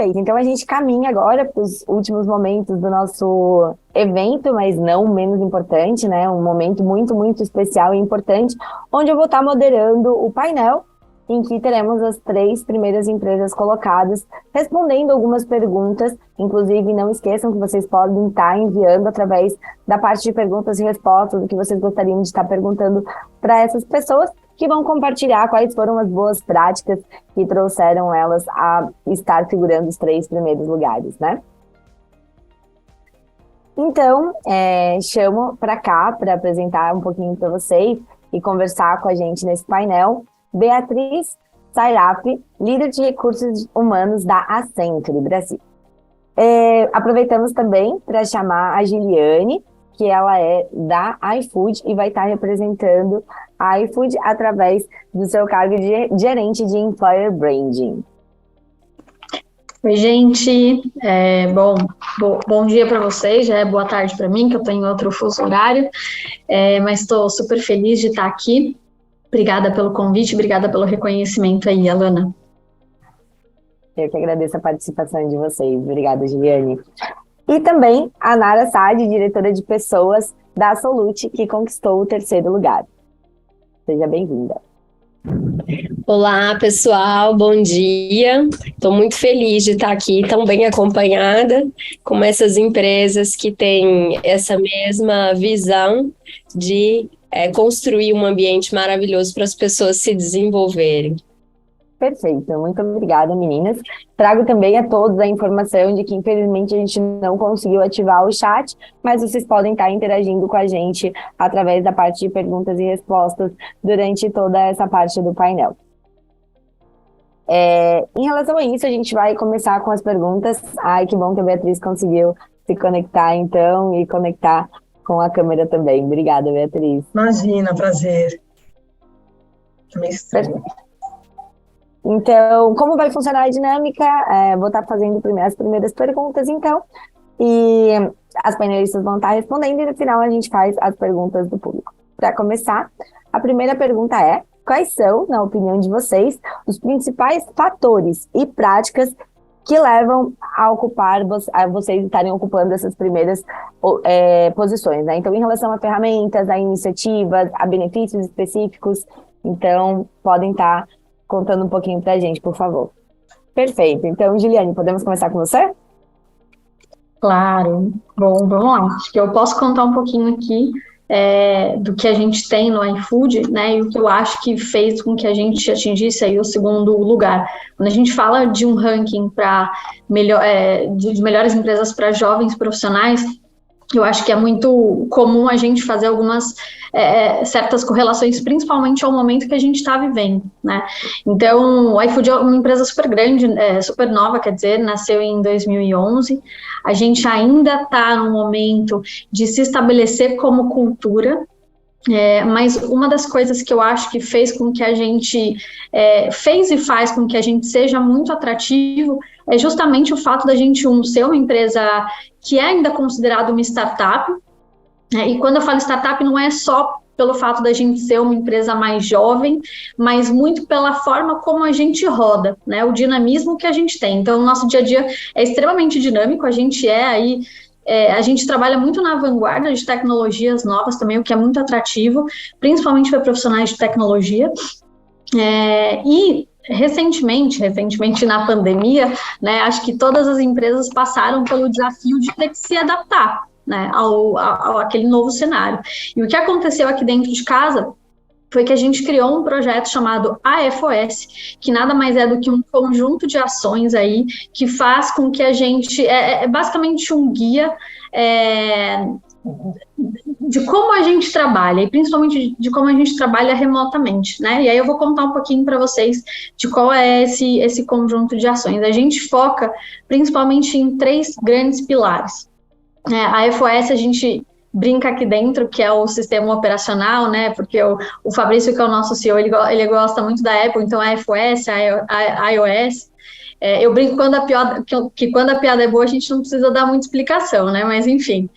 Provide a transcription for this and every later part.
Perfeito, então a gente caminha agora para os últimos momentos do nosso evento, mas não menos importante, né? Um momento muito, muito especial e importante, onde eu vou estar moderando o painel, em que teremos as 3 primeiras empresas colocadas, respondendo algumas perguntas. Inclusive, não esqueçam que vocês podem estar enviando através da parte de perguntas e respostas o que vocês gostariam de estar perguntando para essas pessoas, que vão compartilhar quais foram as boas práticas que trouxeram elas a estar figurando os 3 primeiros lugares, né? Então, chamo para cá para apresentar um pouquinho para vocês e conversar com a gente nesse painel Beatriz Sairap, líder de recursos humanos da Accenture Brasil. Aproveitamos também para chamar a Giliane, que ela é da iFood e vai estar representando a iFood através do seu cargo de gerente de Employer Branding. Oi, gente. Bom dia para vocês, já é boa tarde para mim, que eu estou em outro fuso horário, mas estou super feliz de estar aqui. Obrigada pelo convite, obrigada pelo reconhecimento aí, Alana. Eu que agradeço a participação de vocês. Obrigada, Juliane. E também a Nara Sade, diretora de pessoas da Solute, que conquistou o 3º lugar. Seja bem-vinda. Olá, pessoal, bom dia. Estou muito feliz de estar aqui tão bem acompanhada com essas empresas que têm essa mesma visão de construir um ambiente maravilhoso para as pessoas se desenvolverem. Perfeito, muito obrigada, meninas. Trago também a todos a informação de que, infelizmente, a gente não conseguiu ativar o chat, mas vocês podem estar interagindo com a gente através da parte de perguntas e respostas durante toda essa parte do painel. Em relação a isso, a gente vai começar com as perguntas. Ai, que bom que a Beatriz conseguiu se conectar, então, e conectar com a câmera também. Obrigada, Beatriz. Imagina, prazer. Também estranho. Então, como vai funcionar a dinâmica? Vou estar fazendo as primeiras perguntas, então, e as painelistas vão estar respondendo, e no final a gente faz as perguntas do público. Para começar, a primeira pergunta é: quais são, na opinião de vocês, os principais fatores e práticas que levam a vocês estarem ocupando essas primeiras posições, né? Então, em relação a ferramentas, a iniciativas, a benefícios específicos, então, podem estar contando um pouquinho para a gente, por favor. Perfeito. Então, Giliane, podemos começar com você? Claro. Bom, vamos lá. Acho que eu posso contar um pouquinho aqui do que a gente tem no iFood, né, e o que eu acho que fez com que a gente atingisse aí o 2º lugar. Quando a gente fala de um ranking de melhores empresas para jovens profissionais, eu acho que é muito comum a gente fazer algumas certas correlações, principalmente ao momento que a gente está vivendo, né? Então, o iFood é uma empresa super grande, super nova, quer dizer, nasceu em 2011. A gente ainda está no momento de se estabelecer como cultura, mas uma das coisas que eu acho que fez com que a gente fez e faz com que a gente seja muito atrativo é justamente o fato da gente ser uma empresa que é ainda considerada uma startup, e quando eu falo startup não é só pelo fato da gente ser uma empresa mais jovem, mas muito pela forma como a gente roda, né, o dinamismo que a gente tem. Então, o nosso dia a dia é extremamente dinâmico, a gente a gente trabalha muito na vanguarda de tecnologias novas também, o que é muito atrativo, principalmente para profissionais de tecnologia. E recentemente na pandemia, né, acho que todas as empresas passaram pelo desafio de ter que se adaptar, né, ao aquele novo cenário. E o que aconteceu aqui dentro de casa foi que a gente criou um projeto chamado AFOS, que nada mais é do que um conjunto de ações aí que faz com que a gente, basicamente um guia de como a gente trabalha, e principalmente de como a gente trabalha remotamente, né? E aí eu vou contar um pouquinho para vocês de qual é esse conjunto de ações. A gente foca principalmente em 3 grandes pilares. A AFOS, a gente brinca aqui dentro, que é o sistema operacional, né, porque o Fabrício, que é o nosso CEO, ele gosta muito da Apple, então a iOS, a iOS. Eu brinco que quando a piada é boa, a gente não precisa dar muita explicação, né, mas enfim.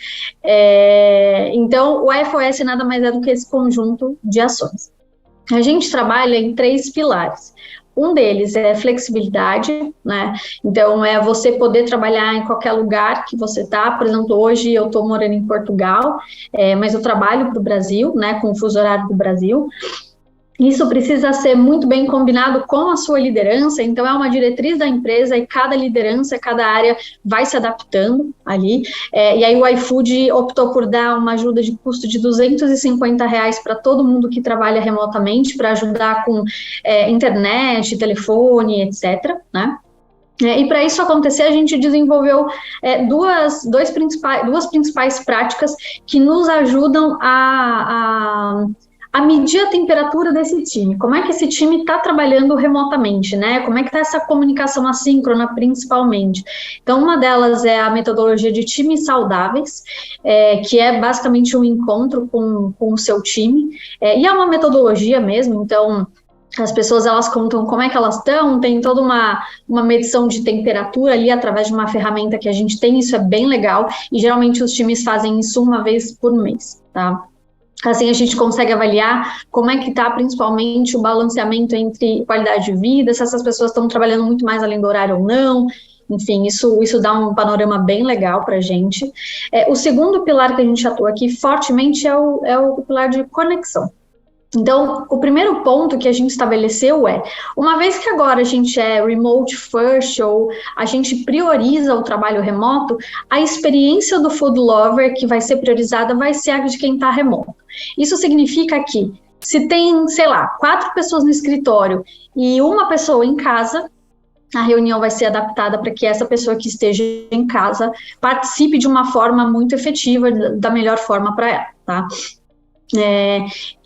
Então, o iOS nada mais é do que esse conjunto de ações. A gente trabalha em 3 pilares. Um deles é flexibilidade, né? Então, é você poder trabalhar em qualquer lugar que você está. Por exemplo, hoje eu estou morando em Portugal, mas eu trabalho para o Brasil, né, com o fuso horário do Brasil. Isso precisa ser muito bem combinado com a sua liderança, então é uma diretriz da empresa e cada liderança, cada área vai se adaptando ali. E aí o iFood optou por dar uma ajuda de custo de R$ 250 para todo mundo que trabalha remotamente, para ajudar com internet, telefone, etc., né? E para isso acontecer, a gente desenvolveu duas principais práticas que nos ajudam a medir a temperatura desse time. Como é que esse time está trabalhando remotamente, né? Como é que está essa comunicação assíncrona, principalmente? Então, uma delas é a metodologia de times saudáveis, que é basicamente um encontro com o seu time, e é uma metodologia mesmo, então as pessoas, elas contam como é que elas estão, tem toda uma medição de temperatura ali através de uma ferramenta que a gente tem, isso é bem legal, e geralmente os times fazem isso uma vez por mês, tá? Assim a gente consegue avaliar como é que está principalmente o balanceamento entre qualidade de vida, se essas pessoas estão trabalhando muito mais além do horário ou não, enfim, isso dá um panorama bem legal para a gente. O segundo pilar que a gente atua aqui fortemente é o pilar de conexão. Então, o primeiro ponto que a gente estabeleceu uma vez que agora a gente é remote first, ou a gente prioriza o trabalho remoto, a experiência do food lover que vai ser priorizada vai ser a de quem está remoto. Isso significa que se tem, sei lá, 4 pessoas no escritório e uma pessoa em casa, a reunião vai ser adaptada para que essa pessoa que esteja em casa participe de uma forma muito efetiva, da melhor forma para ela, tá?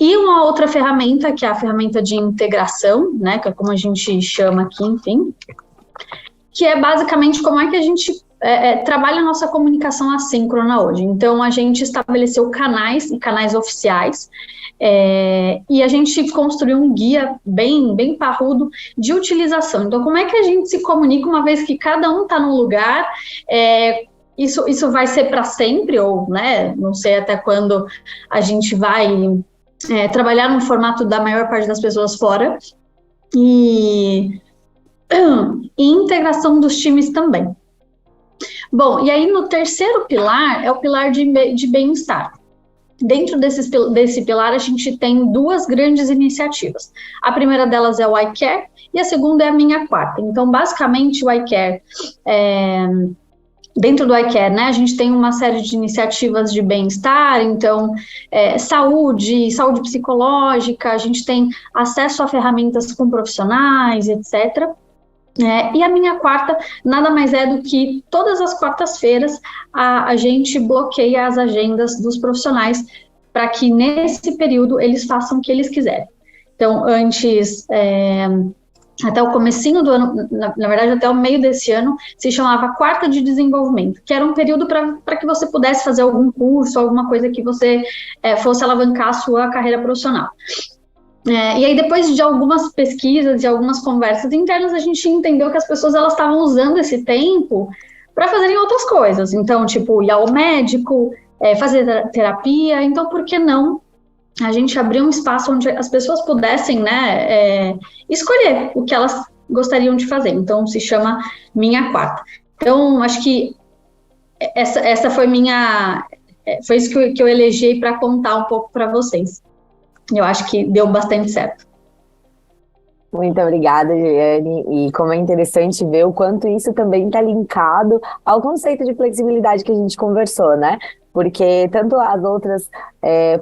E uma outra ferramenta, que é a ferramenta de integração, né, que é como a gente chama aqui, enfim, que é basicamente como é que a gente trabalha a nossa comunicação assíncrona hoje. Então, a gente estabeleceu canais e canais oficiais, e a gente construiu um guia bem parrudo de utilização. Então, como é que a gente se comunica uma vez que cada um está num lugar, isso vai ser para sempre, ou, né, não sei até quando a gente vai trabalhar no formato da maior parte das pessoas fora, e integração dos times também. Bom, e aí no terceiro pilar é o pilar de bem-estar. Dentro desse pilar, a gente tem 2 grandes iniciativas. A primeira delas é o iCare e a segunda é a Minha Quarta. Então, basicamente, o iCare dentro do iCare, né, a gente tem uma série de iniciativas de bem-estar, então, saúde psicológica, a gente tem acesso a ferramentas com profissionais, etc. E a Minha Quarta nada mais é do que todas as quartas-feiras a gente bloqueia as agendas dos profissionais para que nesse período eles façam o que eles quiserem. Então, antes, até o comecinho do ano, na verdade até o meio desse ano, se chamava Quarta de Desenvolvimento, que era um período para que você pudesse fazer algum curso, alguma coisa que você fosse alavancar a sua carreira profissional. E aí, depois de algumas pesquisas e algumas conversas internas, a gente entendeu que as pessoas estavam usando esse tempo para fazerem outras coisas. Então, tipo, ir ao médico, fazer terapia. Então, por que não a gente abrir um espaço onde as pessoas pudessem, né, escolher o que elas gostariam de fazer? Então, se chama Minha Quarta. Então, acho que essa foi foi isso que eu elegi para contar um pouco para vocês. Eu acho que deu bastante certo. Muito obrigada, Giane. E como é interessante ver o quanto isso também está linkado ao conceito de flexibilidade que a gente conversou, né? Porque tanto as outras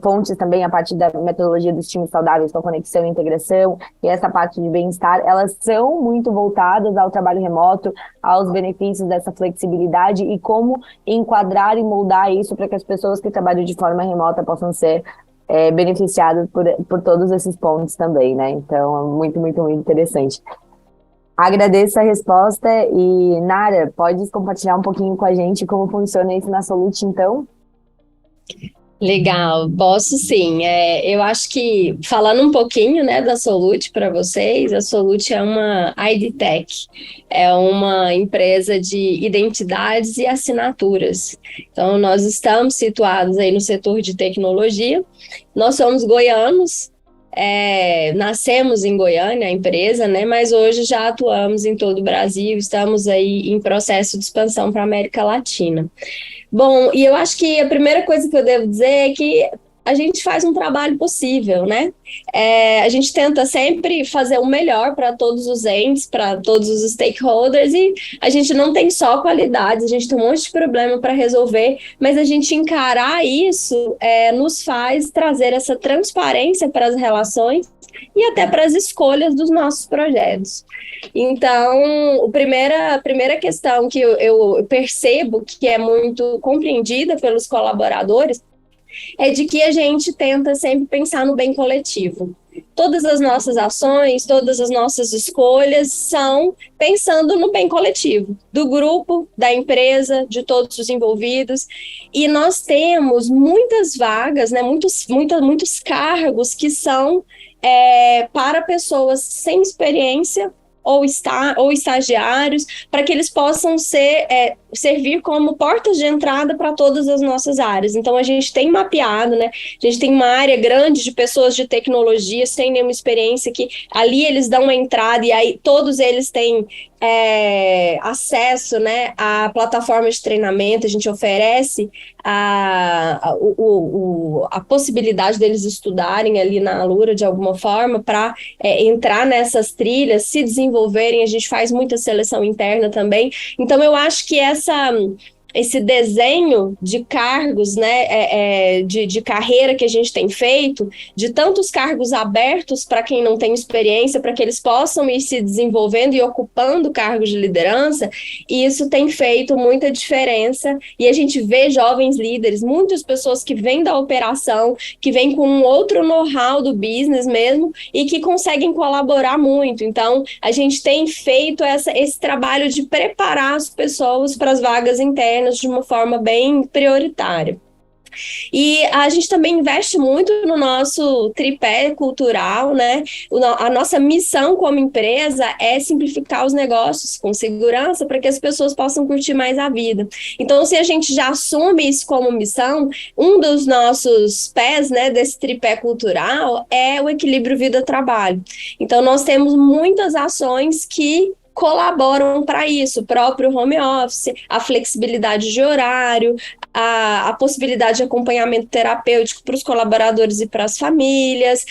fontes também, a parte da metodologia dos times saudáveis, com a conexão e integração, e essa parte de bem-estar, elas são muito voltadas ao trabalho remoto, aos benefícios dessa flexibilidade e como enquadrar e moldar isso para que as pessoas que trabalham de forma remota possam ser beneficiadas por todos esses pontos também, né? Então, é muito, muito, muito interessante. Agradeço a resposta e, Nara, pode compartilhar um pouquinho com a gente como funciona isso na Solute, então? Legal, posso sim. Eu acho que, falando um pouquinho, né, da Solute para vocês, a Solute é uma IDTech, é uma empresa de identidades e assinaturas. Então, nós estamos situados aí no setor de tecnologia, nós somos goianos, nascemos em Goiânia, a empresa, né? Mas hoje já atuamos em todo o Brasil, estamos aí em processo de expansão para a América Latina. Bom, e eu acho que a primeira coisa que eu devo dizer é que a gente faz um trabalho possível, né? A gente tenta sempre fazer o melhor para todos os entes, para todos os stakeholders, e a gente não tem só qualidades, a gente tem um monte de problema para resolver, mas a gente encarar isso nos faz trazer essa transparência para as relações e até para as escolhas dos nossos projetos. Então, a primeira questão que eu percebo que é muito compreendida pelos colaboradores é de que a gente tenta sempre pensar no bem coletivo. Todas as nossas ações, todas as nossas escolhas são pensando no bem coletivo, do grupo, da empresa, de todos os envolvidos. E nós temos muitas vagas, né, muitos cargos que são para pessoas sem experiência ou estagiários, para que eles possam servir como portas de entrada para todas as nossas áreas. Então, a gente tem mapeado, né? A gente tem uma área grande de pessoas de tecnologia sem nenhuma experiência, que ali eles dão uma entrada e aí todos eles têm acesso, né, à plataforma de treinamento. A gente oferece a possibilidade deles estudarem ali na Alura de alguma forma para entrar nessas trilhas, se desenvolverem. A gente faz muita seleção interna também. Então, eu acho que esse desenho de cargos, né, de carreira que a gente tem feito, de tantos cargos abertos para quem não tem experiência, para que eles possam ir se desenvolvendo e ocupando cargos de liderança, e isso tem feito muita diferença. E a gente vê jovens líderes, muitas pessoas que vêm da operação, que vêm com um outro know-how do business mesmo, e que conseguem colaborar muito. Então, a gente tem feito esse trabalho de preparar as pessoas para as vagas internas de uma forma bem prioritária. E a gente também investe muito no nosso tripé cultural, né? A nossa missão como empresa é simplificar os negócios com segurança para que as pessoas possam curtir mais a vida. Então, se a gente já assume isso como missão, um dos nossos pés, né, desse tripé cultural é o equilíbrio vida-trabalho. Então, nós temos muitas ações que colaboram para isso, o próprio home office, a flexibilidade de horário, a possibilidade de acompanhamento terapêutico para os colaboradores e para as famílias,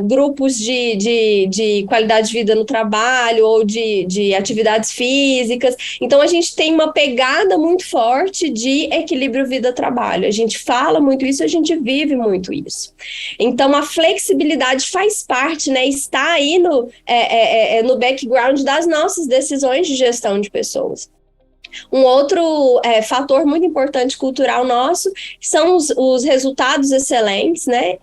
grupos de qualidade de vida no trabalho ou de atividades físicas. Então, a gente tem uma pegada muito forte de equilíbrio vida-trabalho. A gente fala muito isso, a gente vive muito isso. Então, a flexibilidade faz parte, né, está aí no background das nossas decisões de gestão de pessoas. Um outro fator muito importante cultural nosso são os resultados excelentes, né?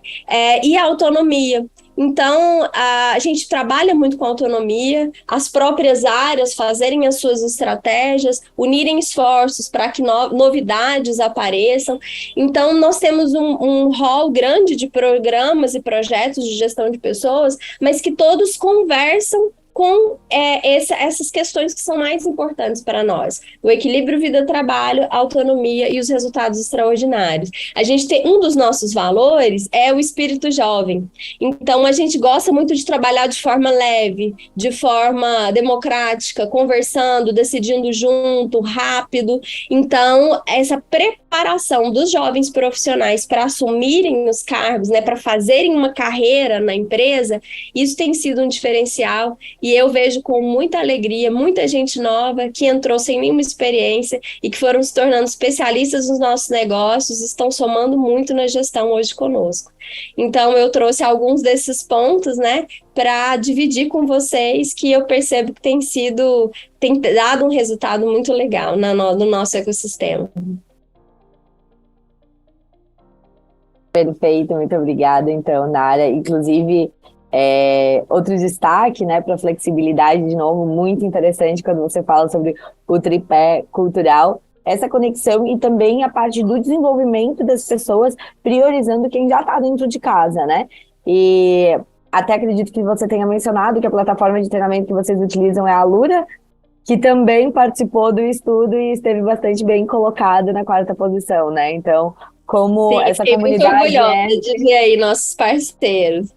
E a autonomia. Então, a gente trabalha muito com autonomia, as próprias áreas fazerem as suas estratégias, unirem esforços para que novidades apareçam. Então, nós temos um hall grande de programas e projetos de gestão de pessoas, mas que todos conversam com essas questões que são mais importantes para nós. O equilíbrio vida-trabalho, a autonomia e os resultados extraordinários. A gente tem um dos nossos valores é o espírito jovem. Então, a gente gosta muito de trabalhar de forma leve, de forma democrática, conversando, decidindo junto, rápido. Então, essa preparação dos jovens profissionais para assumirem os cargos, né, para fazerem uma carreira na empresa, isso tem sido um diferencial. E eu vejo com muita alegria, muita gente nova que entrou sem nenhuma experiência e que foram se tornando especialistas nos nossos negócios, estão somando muito na gestão hoje conosco. Então, eu trouxe alguns desses pontos, né, para dividir com vocês, que eu percebo que tem dado um resultado muito legal no nosso ecossistema. Perfeito, muito obrigada, então, Nara. Inclusive, outro destaque, né, para flexibilidade, de novo, muito interessante quando você fala sobre o tripé cultural, essa conexão e também a parte do desenvolvimento das pessoas, priorizando quem já está dentro de casa, né? E até acredito que você tenha mencionado que a plataforma de treinamento que vocês utilizam é a Alura, que também participou do estudo e esteve bastante bem colocada na 4ª posição, né? Então, como Sim, essa fiquei comunidade muito orgulhosa de ver aí nossos parceiros.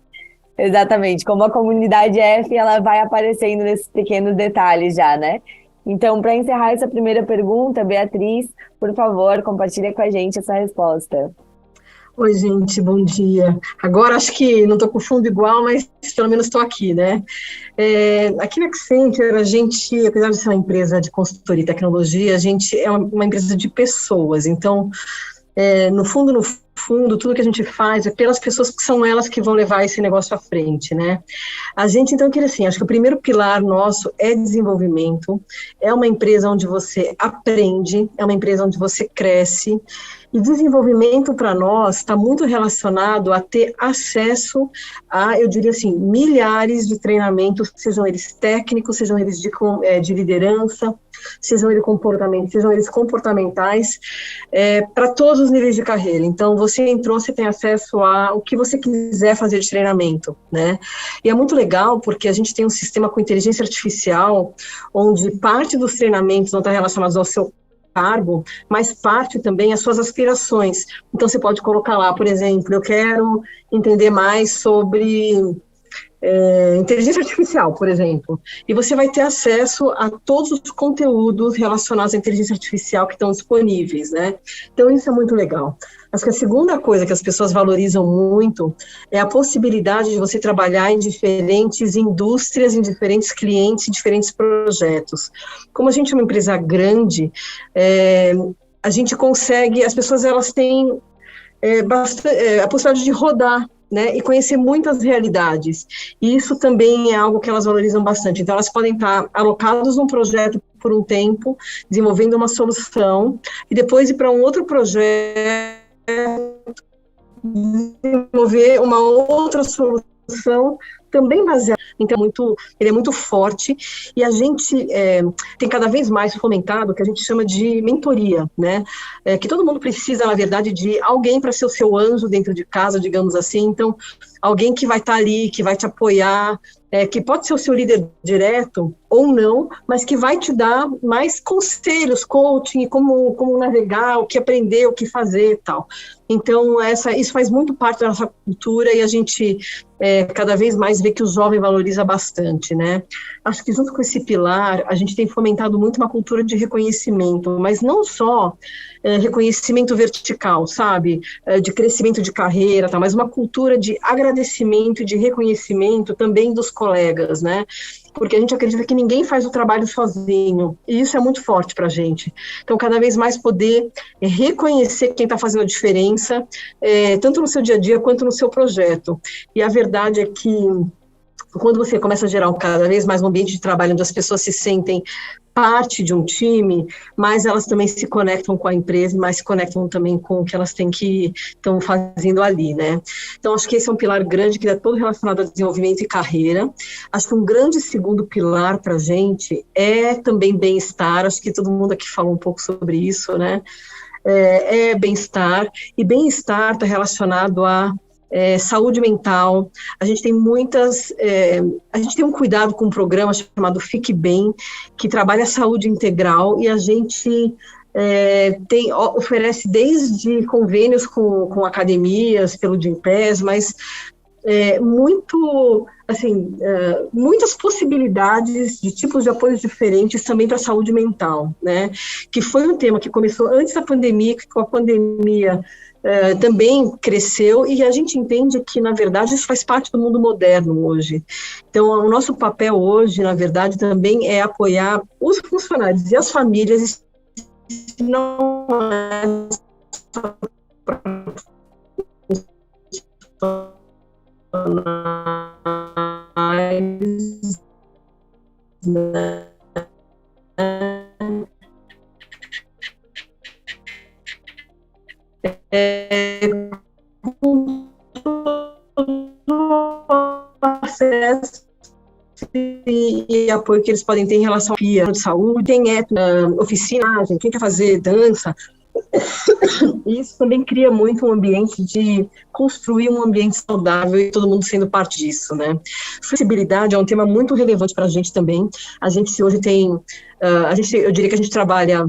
Exatamente, como a comunidade F, ela vai aparecendo nesses pequenos detalhes já, né? Então, para encerrar essa primeira pergunta, Beatriz, por favor, compartilha com a gente essa resposta. Oi, gente, bom dia. Agora acho que não estou com fundo igual, mas pelo menos estou aqui, né? Aqui na Accenture, a gente, apesar de ser uma empresa de consultoria e tecnologia, a gente é uma empresa de pessoas. Então, no fundo, tudo que a gente faz é pelas pessoas que são elas que vão levar esse negócio à frente, né? A gente, então, queria assim, acho que o primeiro pilar nosso é desenvolvimento, é uma empresa onde você aprende, é uma empresa onde você cresce, e desenvolvimento para nós está muito relacionado a ter acesso a, eu diria assim, milhares de treinamentos, sejam eles técnicos, sejam eles de liderança, sejam eles comportamentais, para todos os níveis de carreira. Então, você entrou, você tem acesso a o que você quiser fazer de treinamento, né? E é muito legal porque a gente tem um sistema com inteligência artificial, onde parte dos treinamentos não está relacionados ao seu cargo, mas parte também as suas aspirações. Então, você pode colocar lá, por exemplo, eu quero entender mais sobre inteligência artificial, por exemplo, e você vai ter acesso a todos os conteúdos relacionados à inteligência artificial que estão disponíveis, né? Então, isso é muito legal. Acho que a segunda coisa que as pessoas valorizam muito é a possibilidade de você trabalhar em diferentes indústrias, em diferentes clientes, em diferentes projetos. Como a gente é uma empresa grande, a gente consegue, as pessoas elas têm a possibilidade de rodar, né, e conhecer muitas realidades. E isso também é algo que elas valorizam bastante. Então, elas podem estar alocadas num projeto por um tempo, desenvolvendo uma solução, e depois ir para um outro projeto, desenvolver uma outra solução, também baseado. Então, ele é muito forte, e a gente tem cada vez mais fomentado o que a gente chama de mentoria, né? Que todo mundo precisa, na verdade, de alguém para ser o seu anjo dentro de casa, digamos assim. Então, alguém que vai estar ali, que vai te apoiar, que pode ser o seu líder direto ou não, mas que vai te dar mais conselhos, coaching, como navegar, o que aprender, o que fazer e tal. Então, isso faz muito parte da nossa cultura, e a gente cada vez mais vê que o jovem valoriza bastante, né? Acho que junto com esse pilar, a gente tem fomentado muito uma cultura de reconhecimento, mas não só reconhecimento vertical, sabe? De crescimento de carreira, tá? Mas uma cultura de agradecimento e de reconhecimento também dos colegas, né? Porque a gente acredita que ninguém faz o trabalho sozinho, e isso é muito forte para a gente. Então, cada vez mais poder reconhecer quem está fazendo a diferença, tanto no seu dia a dia quanto no seu projeto. E a verdade é que quando você começa a gerar cada vez mais um ambiente de trabalho onde as pessoas se sentem parte de um time, mais elas também se conectam com a empresa, mais se conectam também com o que elas estão fazendo ali, né? Então, acho que esse é um pilar grande que é todo relacionado a desenvolvimento e carreira. Acho que um grande segundo pilar para a gente é também bem-estar. Acho que todo mundo aqui falou um pouco sobre isso, né? Bem-estar, e bem-estar está relacionado a saúde mental. A gente tem a gente tem um cuidado com um programa chamado Fique Bem, que trabalha a saúde integral, e a gente oferece desde convênios com academias, pelo Gympass, mas muitas possibilidades de tipos de apoios diferentes também para a saúde mental, né? Que foi um tema que começou antes da pandemia, que com a pandemia também cresceu, e a gente entende que, na verdade, isso faz parte do mundo moderno hoje. Então, o nosso papel hoje, na verdade, também é apoiar os funcionários e as famílias, e não é só acesso e apoio que eles podem ter em relação à de saúde, tem oficina, quem quer fazer dança. Isso também cria muito um ambiente de construir um ambiente saudável e todo mundo sendo parte disso, né? Flexibilidade é um tema muito relevante para a gente também. A gente hoje tem, eu diria que a gente trabalha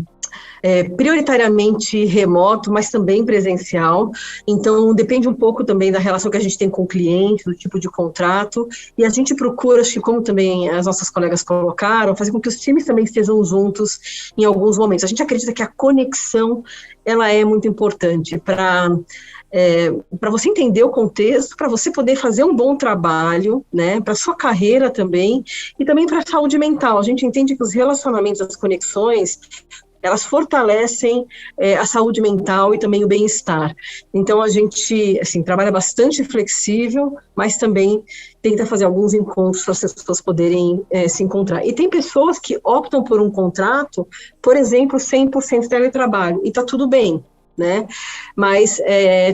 prioritariamente remoto, mas também presencial. Então, depende um pouco também da relação que a gente tem com o cliente, do tipo de contrato, e a gente procura, acho que como também as nossas colegas colocaram, fazer com que os times também estejam juntos em alguns momentos. A gente acredita que a conexão, ela é muito importante para você entender o contexto, para você poder fazer um bom trabalho, né, para a sua carreira também, e também para a saúde mental. A gente entende que os relacionamentos, as conexões, elas fortalecem a saúde mental e também o bem-estar. Então, a gente, assim, trabalha bastante flexível, mas também tenta fazer alguns encontros para as pessoas poderem se encontrar. E tem pessoas que optam por um contrato, por exemplo, 100% teletrabalho, e está tudo bem, né? Mas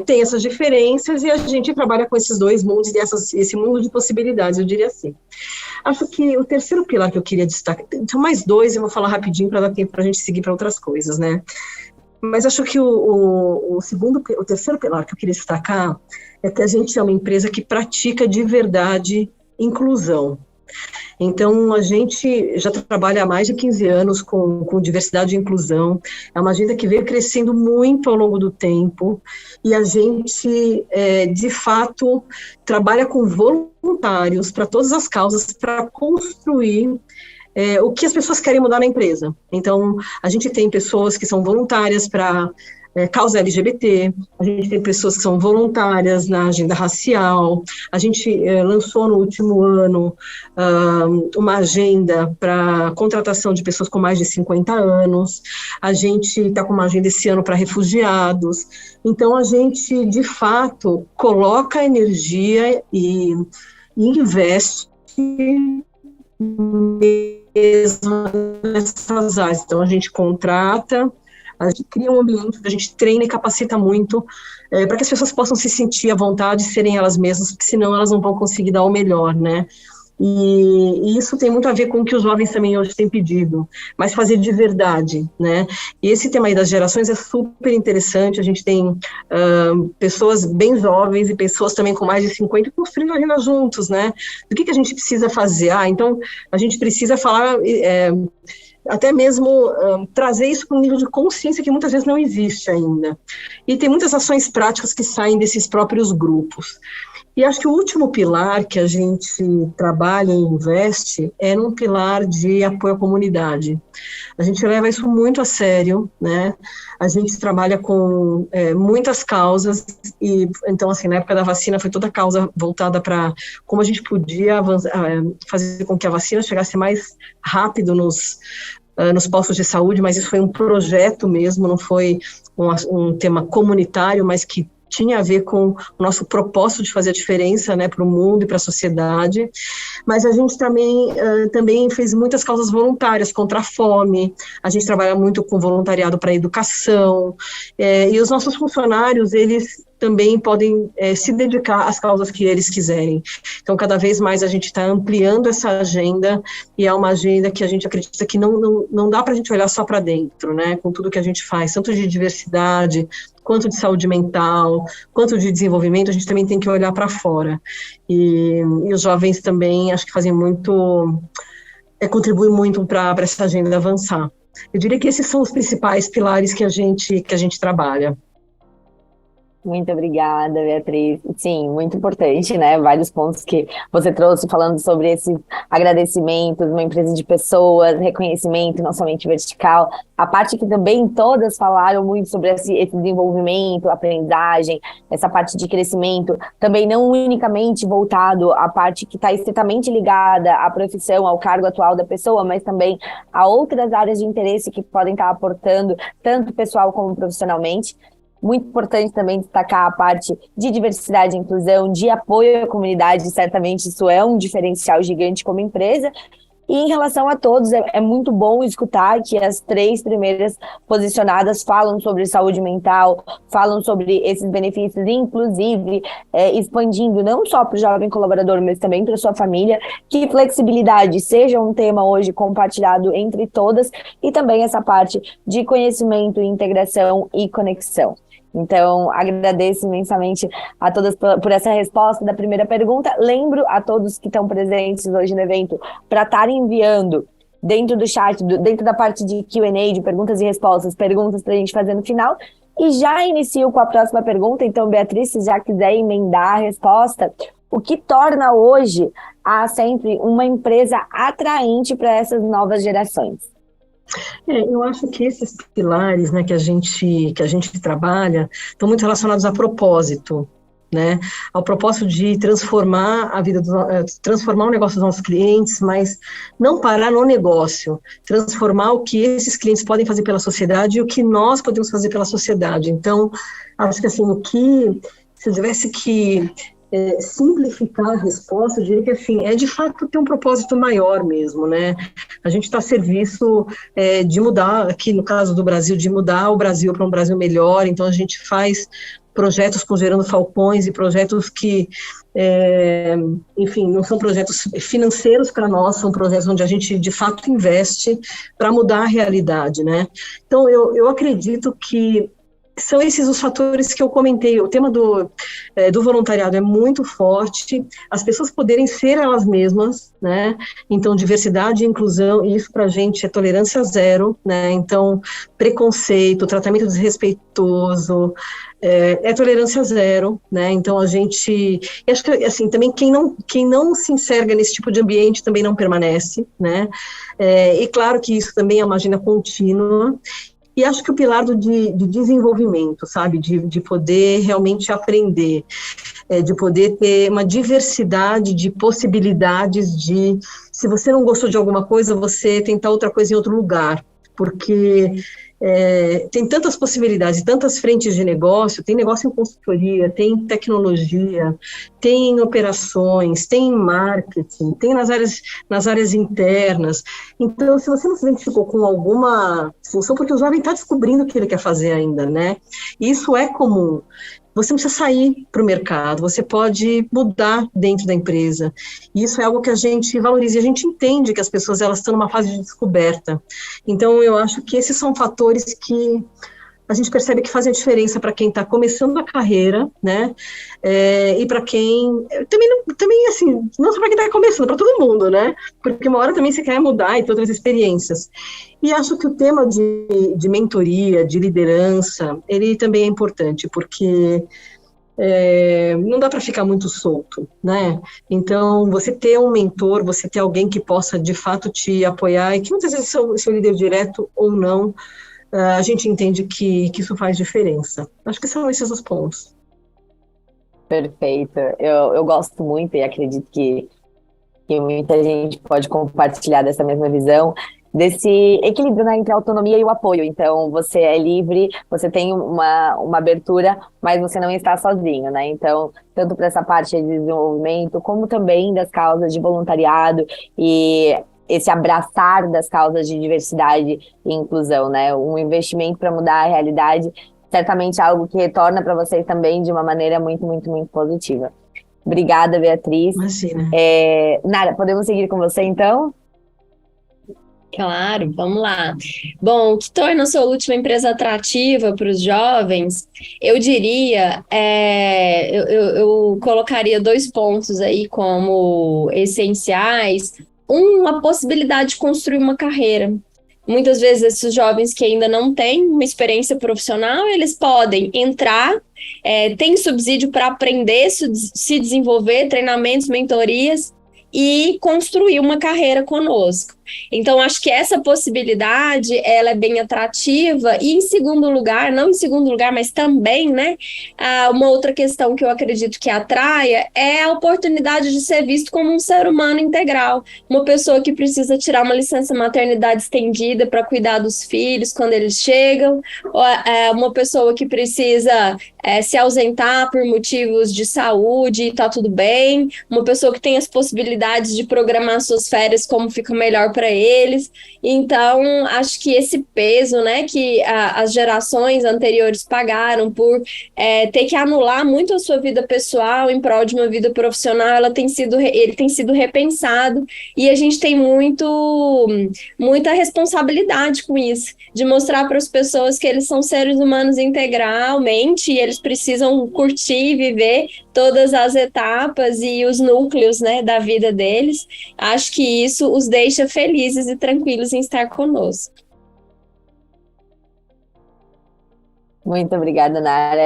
tem essas diferenças e a gente trabalha com esses dois mundos e esse mundo de possibilidades, eu diria assim. Acho que o terceiro pilar que eu queria destacar, são mais dois, eu vou falar rapidinho para dar tempo para a gente seguir para outras coisas, né? Mas acho que o terceiro pilar que eu queria destacar é que a gente é uma empresa que pratica de verdade inclusão. Então, a gente já trabalha há mais de 15 anos com diversidade e inclusão, é uma agenda que veio crescendo muito ao longo do tempo, e a gente, de fato, trabalha com voluntários para todas as causas, para construir o que as pessoas querem mudar na empresa. Então, a gente tem pessoas que são voluntárias para causa LGBT, a gente tem pessoas que são voluntárias na agenda racial, a gente lançou no último ano uma agenda para contratação de pessoas com mais de 50 anos, a gente está com uma agenda esse ano para refugiados, então a gente, de fato, coloca energia e investe mesmo nessas áreas. Então, a gente contrata, a gente cria um ambiente que a gente treina e capacita muito para que as pessoas possam se sentir à vontade, serem elas mesmas, porque senão elas não vão conseguir dar o melhor, né? E isso tem muito a ver com o que os jovens também hoje têm pedido, mas fazer de verdade, né? E esse tema aí das gerações é super interessante, a gente tem pessoas bem jovens e pessoas também com mais de 50 construindo a agenda juntos, né? Do que a gente precisa fazer? Então, a gente precisa falar... até mesmo trazer isso para um nível de consciência que muitas vezes não existe ainda. E tem muitas ações práticas que saem desses próprios grupos. E acho que o último pilar que a gente trabalha e investe é num pilar de apoio à comunidade. A gente leva isso muito a sério, né? A gente trabalha com muitas causas, e então, assim, na época da vacina foi toda a causa voltada para como a gente podia fazer com que a vacina chegasse mais rápido nos postos de saúde, mas isso foi um projeto mesmo, não foi um tema comunitário, mas que tinha a ver com o nosso propósito de fazer a diferença, né, para o mundo e para a sociedade, mas a gente também fez muitas causas voluntárias contra a fome, a gente trabalha muito com voluntariado para a educação, e os nossos funcionários, eles também podem se dedicar às causas que eles quiserem. Então, cada vez mais a gente está ampliando essa agenda, e é uma agenda que a gente acredita que não dá para a gente olhar só para dentro, né, com tudo que a gente faz, tanto de diversidade, quanto de saúde mental, quanto de desenvolvimento, a gente também tem que olhar para fora. E os jovens também, acho que fazem muito, contribuem muito para essa agenda avançar. Eu diria que esses são os principais pilares que a gente trabalha. Muito obrigada, Beatriz. Sim, muito importante, né? Vários pontos que você trouxe falando sobre esse agradecimento de uma empresa de pessoas, reconhecimento, não somente vertical. A parte que também todas falaram muito sobre esse desenvolvimento, aprendizagem, essa parte de crescimento, também não unicamente voltado à parte que está estritamente ligada à profissão, ao cargo atual da pessoa, mas também a outras áreas de interesse que podem estar aportando, tanto pessoal como profissionalmente. Muito importante também destacar a parte de diversidade e inclusão, de apoio à comunidade, certamente isso é um diferencial gigante como empresa. E em relação a todos, é muito bom escutar que as 3 primeiras posicionadas falam sobre saúde mental, falam sobre esses benefícios, inclusive expandindo não só para o jovem colaborador, mas também para a sua família, que flexibilidade seja um tema hoje compartilhado entre todas, e também essa parte de conhecimento, integração e conexão. Então, agradeço imensamente a todas por essa resposta da primeira pergunta. Lembro a todos que estão presentes hoje no evento para estarem enviando dentro do chat, dentro da parte de Q&A, de perguntas e respostas, perguntas para a gente fazer no final. E já inicio com a próxima pergunta, então, Beatriz, se já quiser emendar a resposta, o que torna hoje a Sempre uma empresa atraente para essas novas gerações? Eu acho que esses pilares, né, que a gente trabalha estão muito relacionados a propósito, né, ao propósito de transformar a vida, transformar o negócio dos nossos clientes, mas não parar no negócio, transformar o que esses clientes podem fazer pela sociedade e o que nós podemos fazer pela sociedade. Então, acho que assim, se eu tivesse que simplificar a resposta, eu diria que assim, de fato ter um propósito maior mesmo, né? A gente está a serviço de mudar, aqui no caso do Brasil, de mudar o Brasil para um Brasil melhor, então a gente faz projetos com Gerando Falcões e projetos que, enfim, não são projetos financeiros para nós, são projetos onde a gente de fato investe para mudar a realidade, né? Então eu acredito que são esses os fatores que eu comentei. O tema do voluntariado é muito forte, as pessoas poderem ser elas mesmas, né? Então, diversidade e inclusão, isso para a gente é tolerância zero, né? Então, preconceito, tratamento desrespeitoso, tolerância zero, né? Então, a gente... E acho que, assim, também quem não se enxerga nesse tipo de ambiente também não permanece, né? E claro que isso também é uma agenda contínua. E acho que o pilar de desenvolvimento, sabe, de poder realmente aprender, de poder ter uma diversidade de possibilidades se você não gostou de alguma coisa, você tentar outra coisa em outro lugar, porque tem tantas possibilidades, tantas frentes de negócio, tem negócio em consultoria, tem tecnologia, tem operações, tem marketing, tem nas áreas internas. Então, se você não se identificou com alguma função, porque o jovem está descobrindo o que ele quer fazer ainda, né? Isso é comum. Você não precisa sair para o mercado, você pode mudar dentro da empresa. E isso é algo que a gente valoriza, e a gente entende que as pessoas elas estão numa fase de descoberta. Então, eu acho que esses são fatores que a gente percebe que fazem a diferença para quem está começando a carreira, né? E para quem... Também, assim, não só para quem está começando, para todo mundo, né? Porque uma hora também você quer mudar e ter outras experiências. E acho que o tema de mentoria, de liderança, ele também é importante, porque não dá para ficar muito solto, né? Então, você ter um mentor, você ter alguém que possa, de fato, te apoiar, e que muitas vezes seu líder direto ou não, a gente entende que isso faz diferença. Acho que são esses os pontos. Perfeito. Eu gosto muito e acredito que muita gente pode compartilhar dessa mesma visão, desse equilíbrio, né, entre a autonomia e o apoio. Então, você é livre, você tem uma abertura, mas você não está sozinho, né? Então, tanto para essa parte de desenvolvimento, como também das causas de voluntariado e esse abraçar das causas de diversidade e inclusão, né? Um investimento para mudar a realidade, certamente algo que retorna para vocês também de uma maneira muito, muito, muito positiva. Obrigada, Beatriz. Imagina. Nara, podemos seguir com você, então? Claro, vamos lá. Bom, o que torna a Solute uma empresa atrativa para os jovens, eu diria, eu colocaria 2 pontos aí como essenciais. A possibilidade de construir uma carreira. Muitas vezes esses jovens que ainda não têm uma experiência profissional, eles podem entrar, tem subsídio para aprender, se desenvolver, treinamentos, mentorias e construir uma carreira conosco. Então, acho que essa possibilidade, ela é bem atrativa. E em segundo lugar, não em segundo lugar, mas também, né, uma outra questão que eu acredito que atraia é a oportunidade de ser visto como um ser humano integral, uma pessoa que precisa tirar uma licença maternidade estendida para cuidar dos filhos quando eles chegam, uma pessoa que precisa se ausentar por motivos de saúde e está tudo bem, uma pessoa que tem as possibilidades de programar suas férias como fica melhor para eles. Então, acho que esse peso, né, que as gerações anteriores pagaram por ter que anular muito a sua vida pessoal em prol de uma vida profissional, ele tem sido repensado, e a gente tem muita responsabilidade com isso, de mostrar para as pessoas que eles são seres humanos integralmente, e eles precisam curtir e viver todas as etapas e os núcleos, né, da vida deles. Acho que isso os deixa felizes felizes e tranquilos em estar conosco. Muito obrigada, Nara.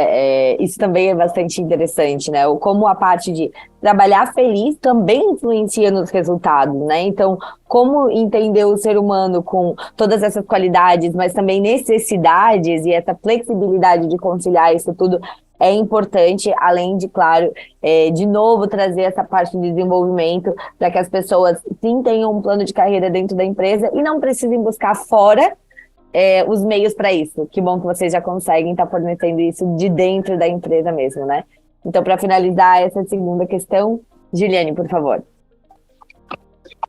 Isso também é bastante interessante, né? Como a parte de trabalhar feliz também influencia nos resultados, né? Então, como entender o ser humano com todas essas qualidades, mas também necessidades e essa flexibilidade de conciliar isso tudo é importante, além de, claro, de novo trazer essa parte de desenvolvimento para que as pessoas sim tenham um plano de carreira dentro da empresa e não precisem buscar fora os meios para isso. Que bom que vocês já conseguem estar fornecendo isso de dentro da empresa mesmo, né? Então, para finalizar essa segunda questão, Juliane, por favor.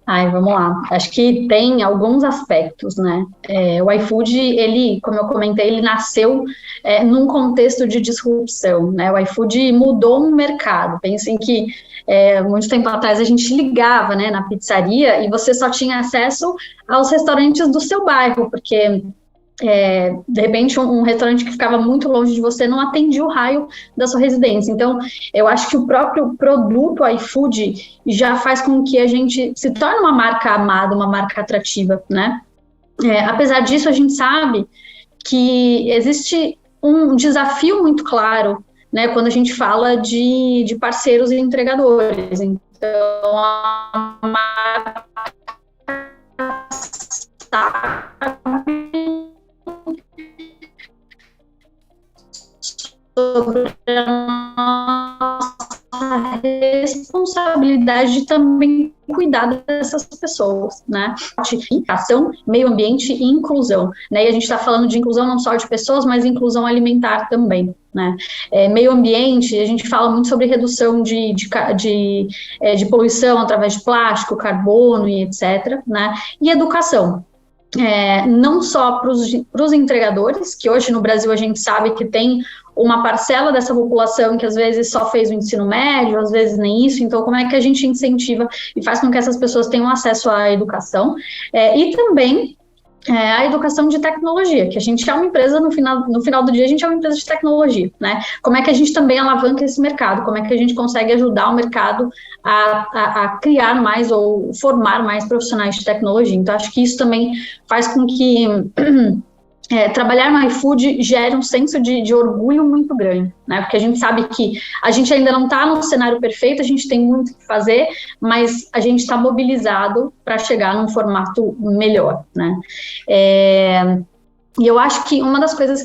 Vamos lá. Acho que tem alguns aspectos, né? O iFood, ele, como eu comentei, ele nasceu num contexto de disrupção, né? O iFood mudou um mercado. Pensem que muito tempo atrás a gente ligava, né, na pizzaria e você só tinha acesso aos restaurantes do seu bairro, porque de repente um restaurante que ficava muito longe de você não atendia o raio da sua residência. Então, eu acho que o próprio produto iFood já faz com que a gente se torne uma marca amada, uma marca atrativa, né? Apesar disso, a gente sabe que existe um desafio muito claro, né, quando a gente fala de parceiros e entregadores. Então, a marca sobre a nossa responsabilidade de também cuidar dessas pessoas, né? Ação, meio ambiente e inclusão, né? E a gente está falando de inclusão não só de pessoas, mas inclusão alimentar também, né? Meio ambiente, a gente fala muito sobre redução de poluição através de plástico, carbono e etc., né? E educação. Não só para os entregadores, que hoje no Brasil a gente sabe que tem uma parcela dessa população que às vezes só fez o ensino médio, às vezes nem isso, então como é que a gente incentiva e faz com que essas pessoas tenham acesso à educação, e também a educação de tecnologia, que a gente é uma empresa, no final do dia, a gente é uma empresa de tecnologia, né? Como é que a gente também alavanca esse mercado? Como é que a gente consegue ajudar o mercado a criar mais ou formar mais profissionais de tecnologia? Então, acho que isso também faz com que trabalhar no iFood gere um senso de orgulho muito grande, né? Porque a gente sabe que a gente ainda não está no cenário perfeito, a gente tem muito o que fazer, mas a gente está mobilizado para chegar num formato melhor, né? E eu acho que uma das coisas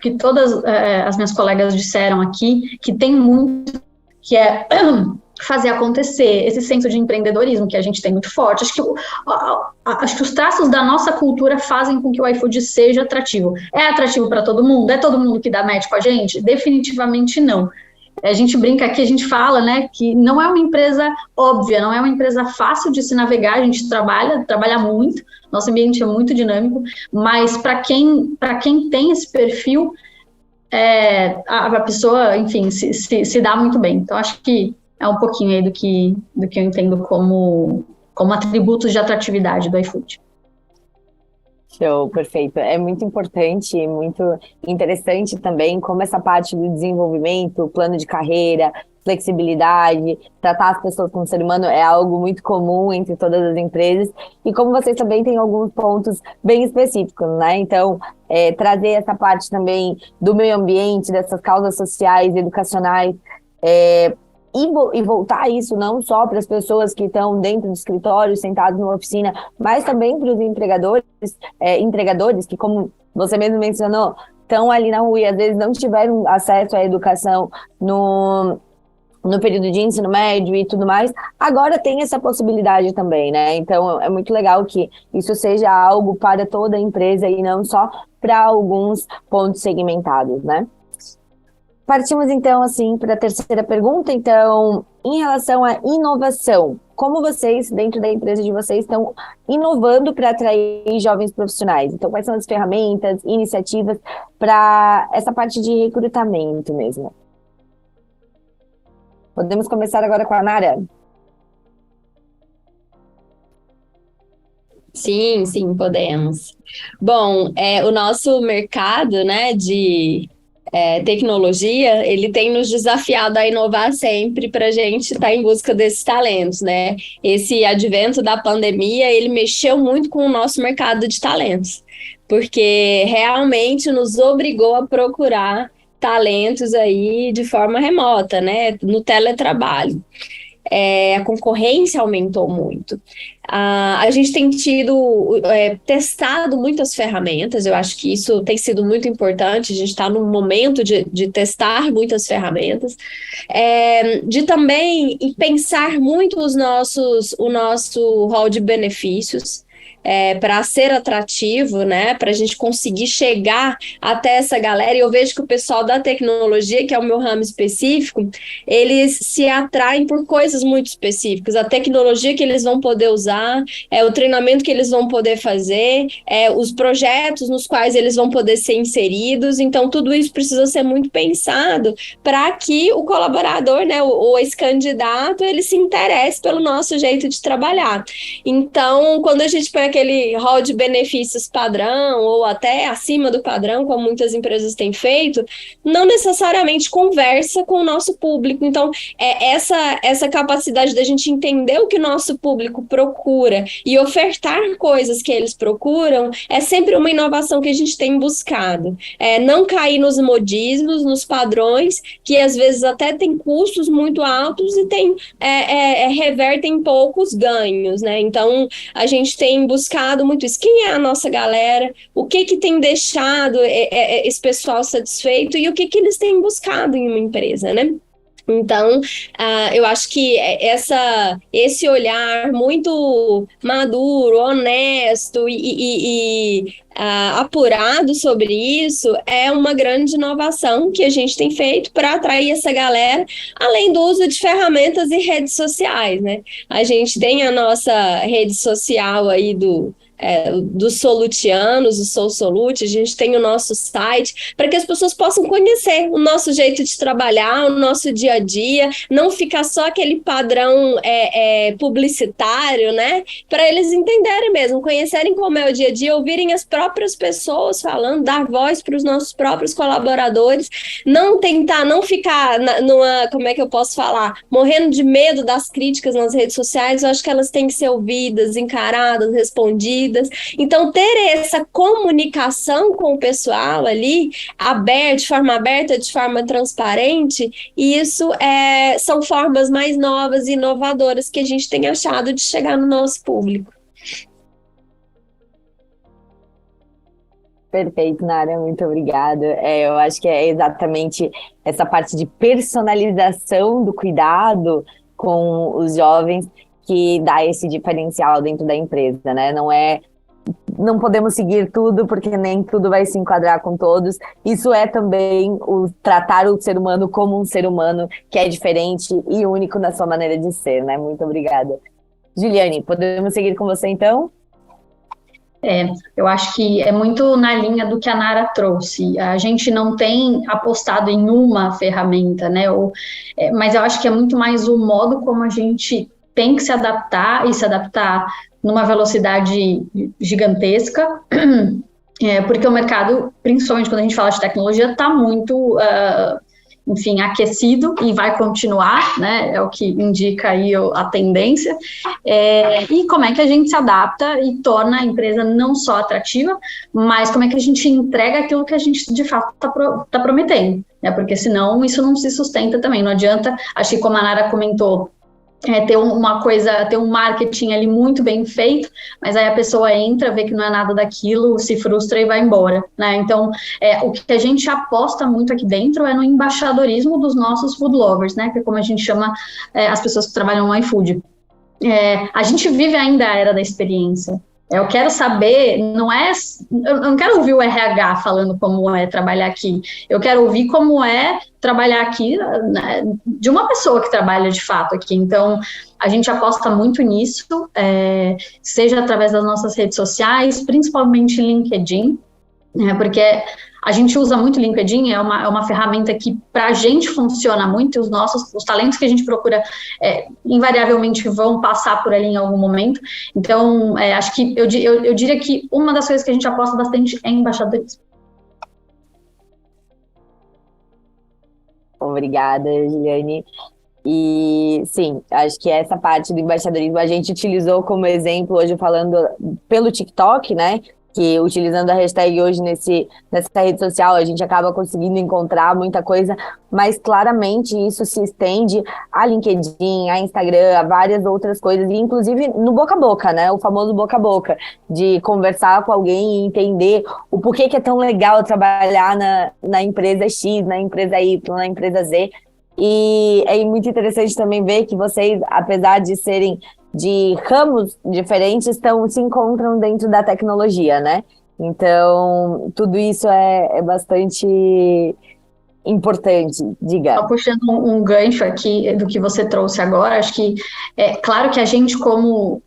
que todas as minhas colegas disseram aqui, que tem muito, que é fazer acontecer esse senso de empreendedorismo que a gente tem muito forte. Acho que os traços da nossa cultura fazem com que o iFood seja atrativo. É atrativo para todo mundo? É todo mundo que dá match com a gente? Definitivamente não. A gente brinca aqui, a gente fala, né, que não é uma empresa óbvia, não é uma empresa fácil de se navegar, a gente trabalha muito, nosso ambiente é muito dinâmico, mas para quem tem esse perfil, a pessoa, enfim, se dá muito bem. Então, acho que é um pouquinho aí do que eu entendo como atributos de atratividade do iFood. Show, perfeito. É muito importante, muito interessante também como essa parte do desenvolvimento, plano de carreira, flexibilidade, tratar as pessoas como ser humano é algo muito comum entre todas as empresas, e como vocês também têm alguns pontos bem específicos, né? Então, trazer essa parte também do meio ambiente, dessas causas sociais, educacionais, e voltar isso não só para as pessoas que estão dentro do escritório, sentados numa oficina, mas também para os entregadores que, como você mesmo mencionou, estão ali na rua e às vezes não tiveram acesso à educação no período de ensino médio e tudo mais, agora tem essa possibilidade também, né? Então, é muito legal que isso seja algo para toda a empresa e não só para alguns pontos segmentados, né? Partimos, então, assim, para a terceira pergunta. Então, em relação à inovação, como vocês, dentro da empresa de vocês, estão inovando para atrair jovens profissionais? Então, quais são as ferramentas, iniciativas para essa parte de recrutamento mesmo? Podemos começar agora com a Nara? Sim, podemos. Bom, o nosso mercado, né, tecnologia, ele tem nos desafiado a inovar sempre para a gente estar em busca desses talentos, né? Esse advento da pandemia, ele mexeu muito com o nosso mercado de talentos, porque realmente nos obrigou a procurar talentos aí de forma remota, né? No teletrabalho. A concorrência aumentou muito. A gente tem testado muitas ferramentas, eu acho que isso tem sido muito importante, a gente está num momento de testar muitas ferramentas, de também pensar muito o nosso rol de benefícios, para ser atrativo, né, para a gente conseguir chegar até essa galera. E eu vejo que o pessoal da tecnologia, que é o meu ramo específico, eles se atraem por coisas muito específicas. A tecnologia que eles vão poder usar, o treinamento que eles vão poder fazer, os projetos nos quais eles vão poder ser inseridos. Então, tudo isso precisa ser muito pensado para que o colaborador, né, ou esse candidato, ele se interesse pelo nosso jeito de trabalhar. Então, quando a gente põe aquele rol de benefícios padrão ou até acima do padrão, como muitas empresas têm feito, não necessariamente conversa com o nosso público. Então, essa capacidade da gente entender o que o nosso público procura e ofertar coisas que eles procuram é sempre uma inovação que a gente tem buscado. Não cair nos modismos, nos padrões, que às vezes até tem custos muito altos e revertem poucos ganhos, né? Então, a gente tem buscado muito isso. Quem é a nossa galera? O que tem deixado esse pessoal satisfeito e o que eles têm buscado em uma empresa, né? Então, eu acho que esse olhar muito maduro, honesto e apurado sobre isso é uma grande inovação que a gente tem feito para atrair essa galera, além do uso de ferramentas e redes sociais, né? A gente tem a nossa rede social aí dos solutianos, o Sou Solute, a gente tem o nosso site, para que as pessoas possam conhecer o nosso jeito de trabalhar, o nosso dia a dia, não ficar só aquele padrão publicitário, né? Para eles entenderem mesmo, conhecerem como é o dia a dia, ouvirem as próprias pessoas falando, dar voz para os nossos próprios colaboradores, não ficar como é que eu posso falar, morrendo de medo das críticas nas redes sociais. Eu acho que elas têm que ser ouvidas, encaradas, respondidas. Então, ter essa comunicação com o pessoal ali, de forma aberta, de forma transparente, isso são formas mais novas e inovadoras que a gente tem achado de chegar no nosso público. Perfeito, Nara, muito obrigada. Eu acho que é exatamente essa parte de personalização do cuidado com os jovens que dá esse diferencial dentro da empresa, né? Não podemos seguir tudo, porque nem tudo vai se enquadrar com todos. Isso é também tratar o ser humano como um ser humano que é diferente e único na sua maneira de ser, né? Muito obrigada. Juliane, podemos seguir com você, então? Eu acho que é muito na linha do que a Nara trouxe. A gente não tem apostado em uma ferramenta, né? Mas eu acho que é muito mais o modo como a gente tem que se adaptar e se adaptar numa velocidade gigantesca, porque o mercado, principalmente quando a gente fala de tecnologia, está muito, aquecido e vai continuar, né? É o que indica aí a tendência. E como é que a gente se adapta e torna a empresa não só atrativa, mas como é que a gente entrega aquilo que a gente de fato está prometendo, né? Porque senão isso não se sustenta também. Não adianta, acho que como a Nara comentou, ter um marketing ali muito bem feito, mas aí a pessoa entra, vê que não é nada daquilo, se frustra e vai embora, né? Então, o que a gente aposta muito aqui dentro é no embaixadorismo dos nossos food lovers, né? Que é como a gente chama as pessoas que trabalham no iFood. A gente vive ainda a era da experiência. Eu quero saber, eu não quero ouvir o RH falando como é trabalhar aqui, eu quero ouvir como é trabalhar aqui, né, de uma pessoa que trabalha de fato aqui. Então, a gente aposta muito nisso, seja através das nossas redes sociais, principalmente LinkedIn, porque a gente usa muito o LinkedIn, é uma ferramenta que para a gente funciona muito, os talentos que a gente procura invariavelmente vão passar por ali em algum momento. Então, acho que eu diria que uma das coisas que a gente aposta bastante é embaixadorismo. Obrigada, Juliane. E sim, acho que essa parte do embaixadorismo a gente utilizou como exemplo hoje falando pelo TikTok, né? Que utilizando a hashtag hoje nessa rede social a gente acaba conseguindo encontrar muita coisa, mas claramente isso se estende a LinkedIn, a Instagram, a várias outras coisas, e inclusive no boca a boca, né? O famoso boca a boca, de conversar com alguém e entender o porquê que é tão legal trabalhar na empresa X, na empresa Y, na empresa Z. E é muito interessante também ver que vocês, apesar de serem de ramos diferentes, se encontram dentro da tecnologia, né? Então, tudo isso é bastante importante, diga. Só puxando um gancho aqui do que você trouxe agora, acho que é claro que a gente, como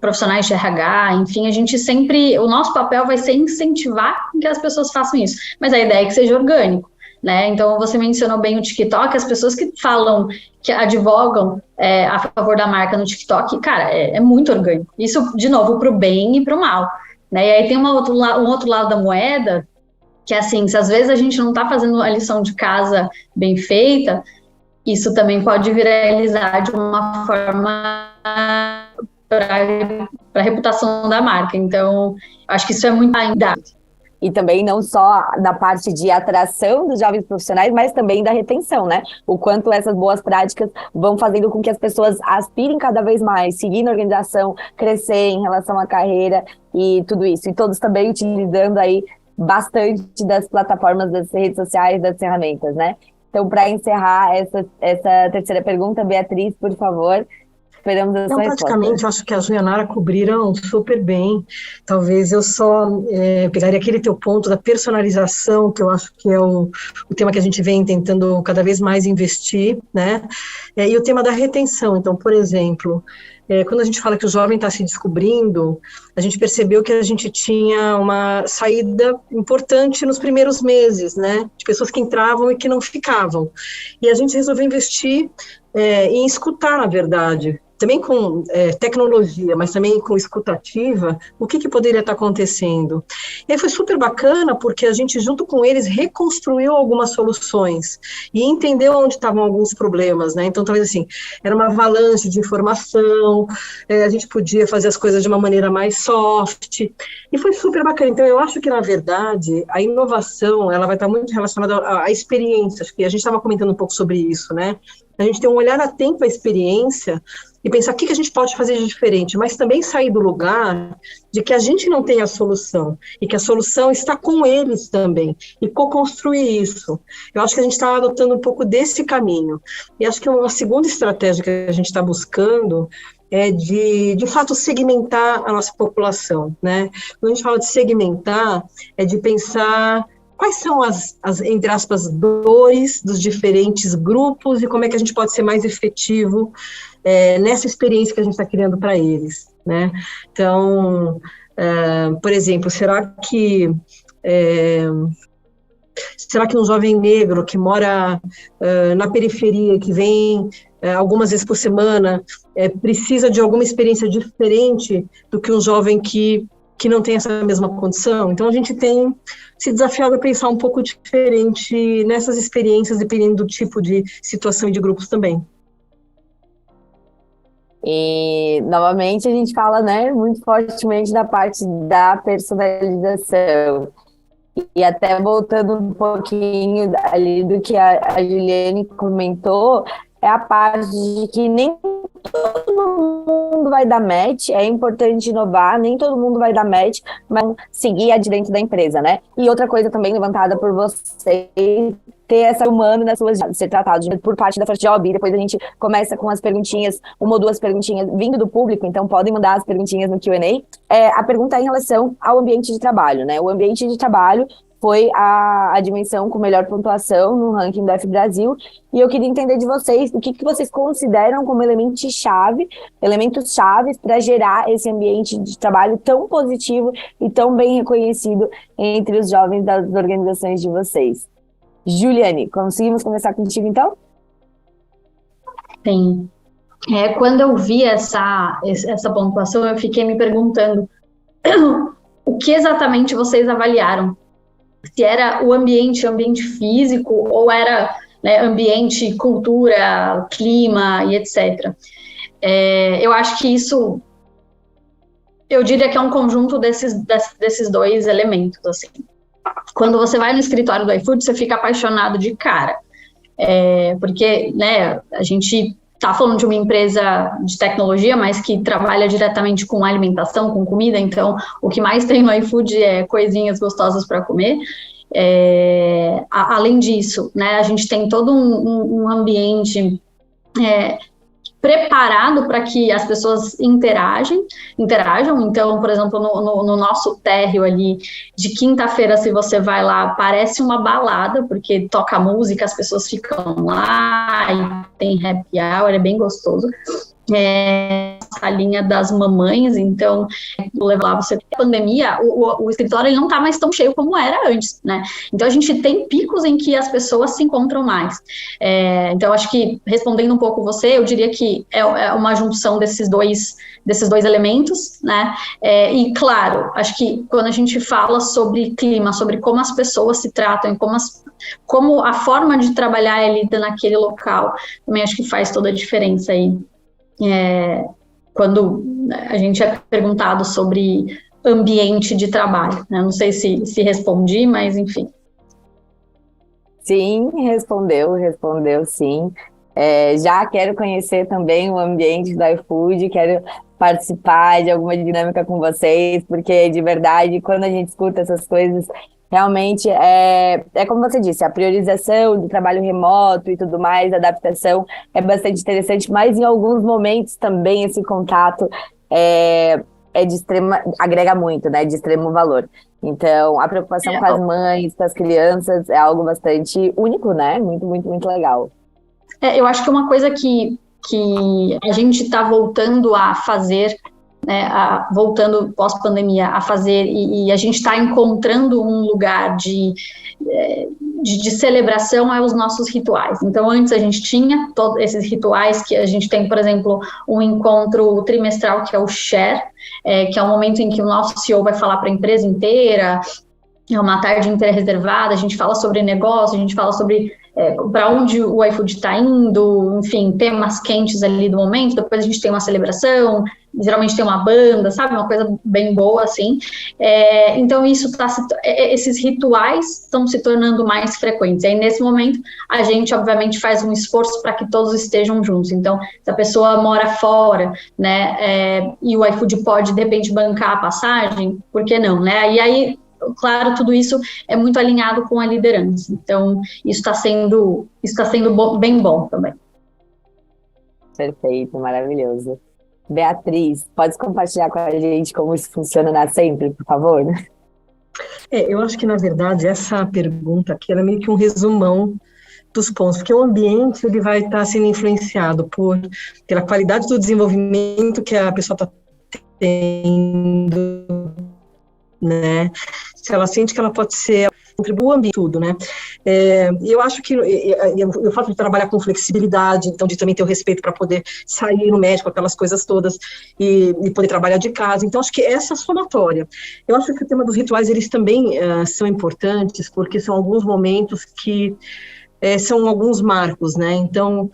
profissionais de RH, enfim, a gente sempre, o nosso papel vai ser incentivar que as pessoas façam isso, mas a ideia é que seja orgânico. Né? Então, você mencionou bem o TikTok, as pessoas que falam, que advogam a favor da marca no TikTok, cara, é muito orgânico. Isso, de novo, para o bem e para o mal. Né? E aí tem um outro lado da moeda, que é assim, se às vezes a gente não está fazendo a lição de casa bem feita, isso também pode viralizar de uma forma para a reputação da marca. Então, acho que isso é muito ainda. E também não só da parte de atração dos jovens profissionais, mas também da retenção, né? O quanto essas boas práticas vão fazendo com que as pessoas aspirem cada vez mais, seguir na organização, crescer em relação à carreira e tudo isso. E todos também utilizando aí bastante das plataformas, das redes sociais, das ferramentas, né? Então, para encerrar essa terceira pergunta, Beatriz, por favor, esperamos a sua resposta. Praticamente, acho que a Ju e a Nara cobriram super bem. Talvez eu só pegaria aquele teu ponto da personalização, que eu acho que é o tema que a gente vem tentando cada vez mais investir, né? E o tema da retenção. Então, por exemplo, quando a gente fala que o jovem está se descobrindo, a gente percebeu que a gente tinha uma saída importante nos primeiros meses, né? De pessoas que entravam e que não ficavam. E a gente resolveu investir em escutar, na verdade, também com tecnologia, mas também com escutativa, o que poderia estar acontecendo. E aí foi super bacana, porque a gente, junto com eles, reconstruiu algumas soluções e entendeu onde estavam alguns problemas, né? Então, talvez assim, era uma avalanche de informação, a gente podia fazer as coisas de uma maneira mais soft, e foi super bacana. Então, eu acho que, na verdade, a inovação, ela vai estar muito relacionada à experiência, acho que a gente estava comentando um pouco sobre isso, né? A gente tem um olhar atento à experiência e pensar o que a gente pode fazer de diferente, mas também sair do lugar de que a gente não tem a solução e que a solução está com eles também e co-construir isso. Eu acho que a gente está adotando um pouco desse caminho. E acho que uma segunda estratégia que a gente está buscando é de fato, segmentar a nossa população, né? Quando a gente fala de segmentar, é de pensar quais são as, entre aspas, dores dos diferentes grupos e como é que a gente pode ser mais efetivo nessa experiência que a gente está criando para eles, né? Então, por exemplo, será que um jovem negro que mora na periferia, que vem algumas vezes por semana, precisa de alguma experiência diferente do que um jovem que não tem essa mesma condição? Então, a gente tem se desafiado a pensar um pouco diferente nessas experiências, dependendo do tipo de situação e de grupos também. E, novamente, a gente fala, né, muito fortemente da parte da personalização. E até voltando um pouquinho ali do que a Juliane comentou, é a parte de que nem todo mundo vai dar match, é importante inovar, nem todo mundo vai dar match, mas seguir adiante da empresa, né? E outra coisa também levantada por vocês, ter essa humano nas suas ser tratado por parte da First Job, e depois a gente começa com as perguntinhas, uma ou duas perguntinhas vindo do público, então podem mandar as perguntinhas no Q&A. A pergunta é em relação ao ambiente de trabalho, né? O ambiente de trabalho foi a dimensão com melhor pontuação no ranking do F Brasil, e eu queria entender de vocês o que vocês consideram como elementos chaves para gerar esse ambiente de trabalho tão positivo e tão bem reconhecido entre os jovens das organizações de vocês. Juliane, conseguimos começar contigo então? Sim. Quando eu vi essa pontuação, eu fiquei me perguntando o que exatamente vocês avaliaram. Se era o ambiente físico, ou era né, ambiente, cultura, clima e etc. Eu acho que isso, eu diria que é um conjunto desses dois elementos, assim. Quando você vai no escritório do iFood, você fica apaixonado de cara, porque, né, a gente está falando de uma empresa de tecnologia, mas que trabalha diretamente com alimentação, com comida, então o que mais tem no iFood é coisinhas gostosas para comer. Além disso, né, a gente tem todo um ambiente preparado para que as pessoas interajam. Então, por exemplo, no nosso térreo ali, de quinta-feira, se você vai lá, parece uma balada, porque toca música, as pessoas ficam lá, e tem happy hour, é bem gostoso. A linha das mamães, então, lá você tem a pandemia, o escritório ele não está mais tão cheio como era antes, né? Então, a gente tem picos em que as pessoas se encontram mais. Então, acho que, respondendo um pouco você, eu diria que é uma junção desses dois elementos, né? E, claro, acho que quando a gente fala sobre clima, sobre como as pessoas se tratam, como a forma de trabalhar é lida naquele local, também acho que faz toda a diferença aí. Quando a gente é perguntado sobre ambiente de trabalho, né? Não sei se respondi, mas enfim. Sim, respondeu sim. Já quero conhecer também o ambiente do iFood, quero participar de alguma dinâmica com vocês, porque de verdade, quando a gente escuta essas coisas, realmente é como você disse, a priorização do trabalho remoto e tudo mais, a adaptação é bastante interessante, mas em alguns momentos também esse contato agrega muito, né, de extremo valor. Então, a preocupação com as mães, com as crianças, é algo bastante único, né? Muito, muito, muito legal. Eu acho que uma coisa que a gente está voltando a fazer, né, voltando pós-pandemia a fazer, e a gente está encontrando um lugar de celebração é os nossos rituais. Então, antes a gente tinha todos esses rituais que a gente tem, por exemplo, um encontro trimestral que é o Share, que é um momento em que o nosso CEO vai falar para a empresa inteira, é uma tarde inteira reservada, a gente fala sobre negócio, a gente fala sobre para onde o iFood está indo, enfim, temas quentes ali do momento. Depois a gente tem uma celebração, geralmente tem uma banda, sabe, uma coisa bem boa, assim. Então, esses rituais estão se tornando mais frequentes. E aí, nesse momento, a gente, obviamente, faz um esforço para que todos estejam juntos. Então, se a pessoa mora fora, né, e o iFood pode, de repente, bancar a passagem, por que não, né? E aí, claro, tudo isso é muito alinhado com a liderança. Então, isso está sendo bem bom também. Perfeito, maravilhoso. Beatriz, pode compartilhar com a gente como isso funciona na Sempre, por favor? Eu acho que, na verdade, essa pergunta aqui era meio que um resumão dos pontos, porque o ambiente ele vai estar sendo influenciado pela qualidade do desenvolvimento que a pessoa está tendo, né? Se ela sente que ela pode contribuir tudo, né? E eu acho que o fato de trabalhar com flexibilidade, então de também ter o respeito para poder sair no médico, aquelas coisas todas, e poder trabalhar de casa, então acho que essa somatória. Eu acho que o tema dos rituais, eles também são importantes, porque são alguns momentos que são alguns marcos, né? Então,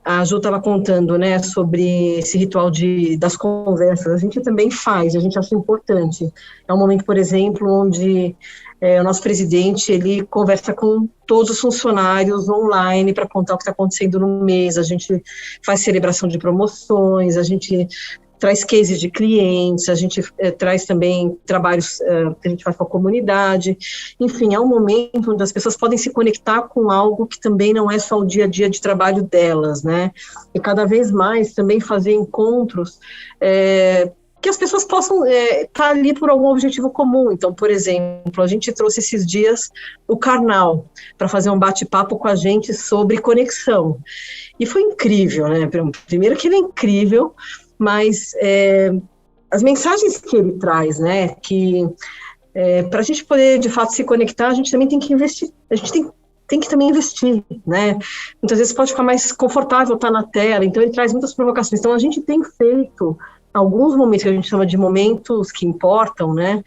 a Ju estava contando, né, sobre esse ritual das conversas. A gente também faz, a gente acha importante. É um momento, por exemplo, onde o nosso presidente ele conversa com todos os funcionários online para contar o que está acontecendo no mês. A gente faz celebração de promoções, a gente traz cases de clientes, a gente traz também trabalhos que a gente faz com a comunidade. Enfim, é um momento onde as pessoas podem se conectar com algo que também não é só o dia a dia de trabalho delas, né? E cada vez mais também fazer encontros que as pessoas possam estar ali por algum objetivo comum. Então, por exemplo, a gente trouxe esses dias o Karnal para fazer um bate-papo com a gente sobre conexão. E foi incrível, né? Primeiro que ele é incrível, mas as mensagens que ele traz, né, que para a gente poder, de fato, se conectar, a gente também tem que investir, a gente tem que também investir, né, muitas vezes pode ficar mais confortável estar na tela, então ele traz muitas provocações, então a gente tem feito alguns momentos que a gente chama de momentos que importam, né,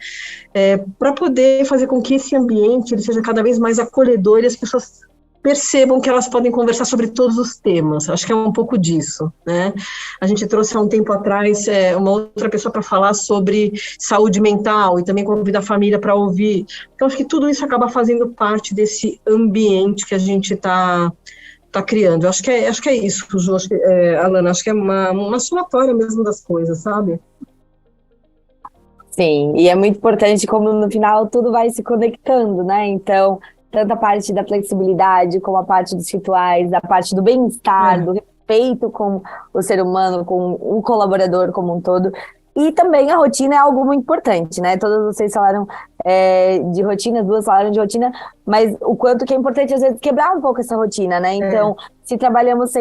para poder fazer com que esse ambiente ele seja cada vez mais acolhedor e as pessoas percebam que elas podem conversar sobre todos os temas. Acho que é um pouco disso, né? A gente trouxe há um tempo atrás uma outra pessoa para falar sobre saúde mental e também convidar a família para ouvir. Então, acho que tudo isso acaba fazendo parte desse ambiente que a gente está criando. Acho que é isso, Ju, Alana, acho que é uma somatória mesmo das coisas, sabe? Sim, e é muito importante como no final tudo vai se conectando, né? Então, tanto a parte da flexibilidade, como a parte dos rituais, a parte do bem-estar, do respeito com o ser humano, com o colaborador como um todo. E também a rotina é algo muito importante, né? Todas vocês falaram de rotina, duas falaram de rotina, mas o quanto que é importante, às vezes, quebrar um pouco essa rotina, né? Então, se trabalhamos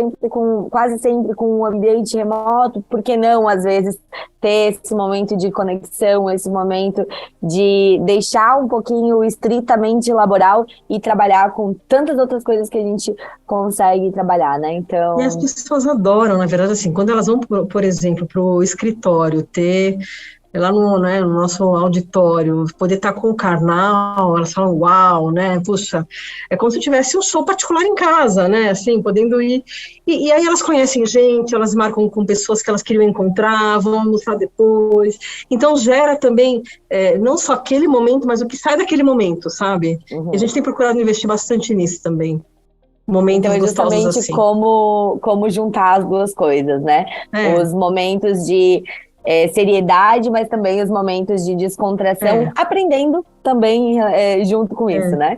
quase sempre com um ambiente remoto, por que não, às vezes, ter esse momento de conexão, esse momento de deixar um pouquinho estritamente laboral e trabalhar com tantas outras coisas que a gente consegue trabalhar, né? Então... E as pessoas adoram, na verdade, assim, quando elas vão, por exemplo, para o escritório, ter lá no nosso auditório, poder estar com o carnal, elas falam, uau, né, puxa, é como se tivesse um show particular em casa, né, assim, podendo ir, e aí elas conhecem gente, elas marcam com pessoas que elas queriam encontrar, vão almoçar depois, então gera também, não só aquele momento, mas o que sai daquele momento, sabe, e a gente tem procurado investir bastante nisso também. Momentos então, é justamente assim. como juntar as duas coisas, né? Os momentos de seriedade, mas também os momentos de descontração, aprendendo também junto com isso, né?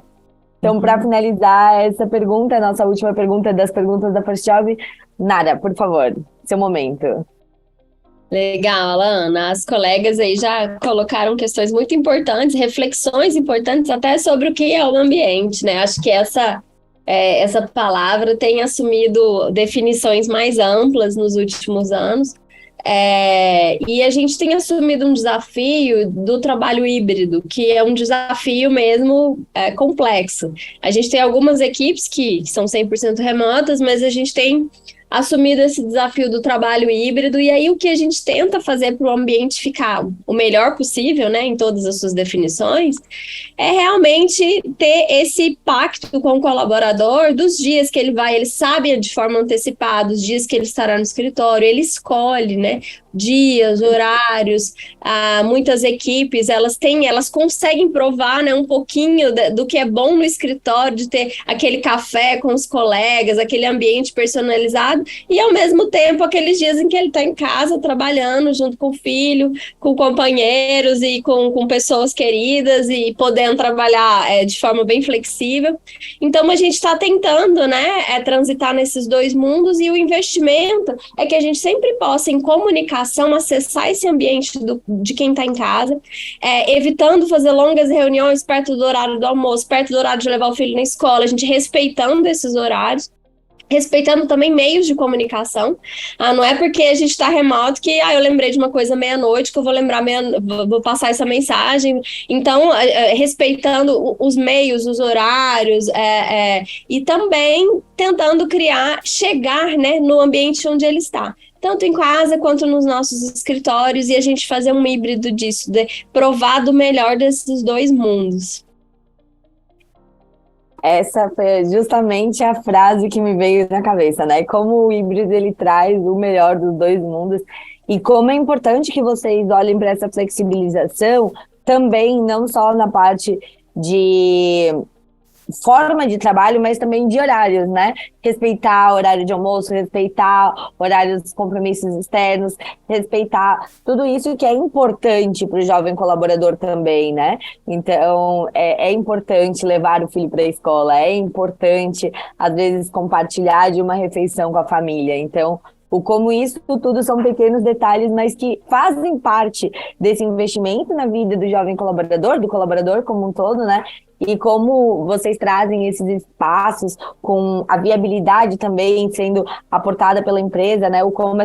Então, para finalizar essa pergunta, a nossa última pergunta das perguntas da First Job, Nara, por favor, seu momento. Legal, Alana. As colegas aí já colocaram questões muito importantes, reflexões importantes até sobre o que é o ambiente, né? Acho que essa palavra tem assumido definições mais amplas nos últimos anos. E a gente tem assumido um desafio do trabalho híbrido, que é um desafio mesmo complexo. A gente tem algumas equipes que são 100% remotas, mas a gente tem assumido esse desafio do trabalho híbrido, e aí o que a gente tenta fazer para o ambiente ficar o melhor possível, né, em todas as suas definições, é realmente ter esse pacto com o colaborador dos dias que ele sabe de forma antecipada, os dias que ele estará no escritório, ele escolhe, né, dias, horários. Muitas equipes, elas conseguem provar, né, um pouquinho do que é bom no escritório, de ter aquele café com os colegas, aquele ambiente personalizado, e ao mesmo tempo aqueles dias em que ele está em casa trabalhando junto com o filho, com companheiros e com pessoas queridas, e podendo trabalhar de forma bem flexível. Então a gente está tentando, né, transitar nesses dois mundos, e o investimento é que a gente sempre possa, em comunicação, acessar esse ambiente de quem está em casa, evitando fazer longas reuniões perto do horário do almoço, perto do horário de levar o filho na escola, a gente respeitando esses horários, respeitando também meios de comunicação. Não é porque a gente está remoto que eu lembrei de uma coisa meia-noite que eu vou passar essa mensagem. Então, respeitando os meios, os horários, e também tentando chegar, né, no ambiente onde ele está, tanto em casa quanto nos nossos escritórios, e a gente fazer um híbrido disso, de provar do melhor desses dois mundos. Essa foi justamente a frase que me veio na cabeça, né? Como o híbrido, ele traz o melhor dos dois mundos, e como é importante que vocês olhem para essa flexibilização também, não só na parte de forma de trabalho, mas também de horários, né? Respeitar horário de almoço, respeitar horários dos compromissos externos, respeitar tudo isso que é importante para o jovem colaborador também, né? Então, é importante levar o filho para a escola, é importante, às vezes, compartilhar de uma refeição com a família. Então, como isso tudo são pequenos detalhes, mas que fazem parte desse investimento na vida do jovem colaborador, do colaborador como um todo, né? E como vocês trazem esses espaços com a viabilidade também sendo aportada pela empresa, né? Ou como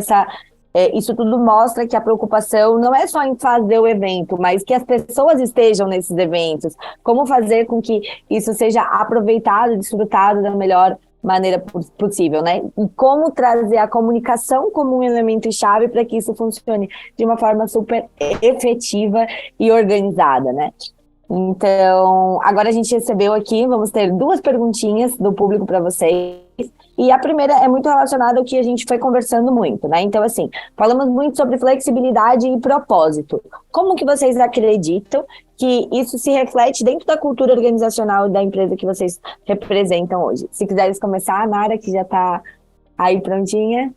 isso tudo mostra que a preocupação não é só em fazer o evento, mas que as pessoas estejam nesses eventos. Como fazer com que isso seja aproveitado, desfrutado da melhor maneira possível, né? E como trazer a comunicação como um elemento-chave para que isso funcione de uma forma super efetiva e organizada, né? Então, agora a gente recebeu aqui, vamos ter 2 perguntinhas do público para vocês. E a primeira é muito relacionada ao que a gente foi conversando muito, né? Então, assim, falamos muito sobre flexibilidade e propósito. Como que vocês acreditam que isso se reflete dentro da cultura organizacional da empresa que vocês representam hoje? Se quiseres começar, a Nara, que já está aí prontinha.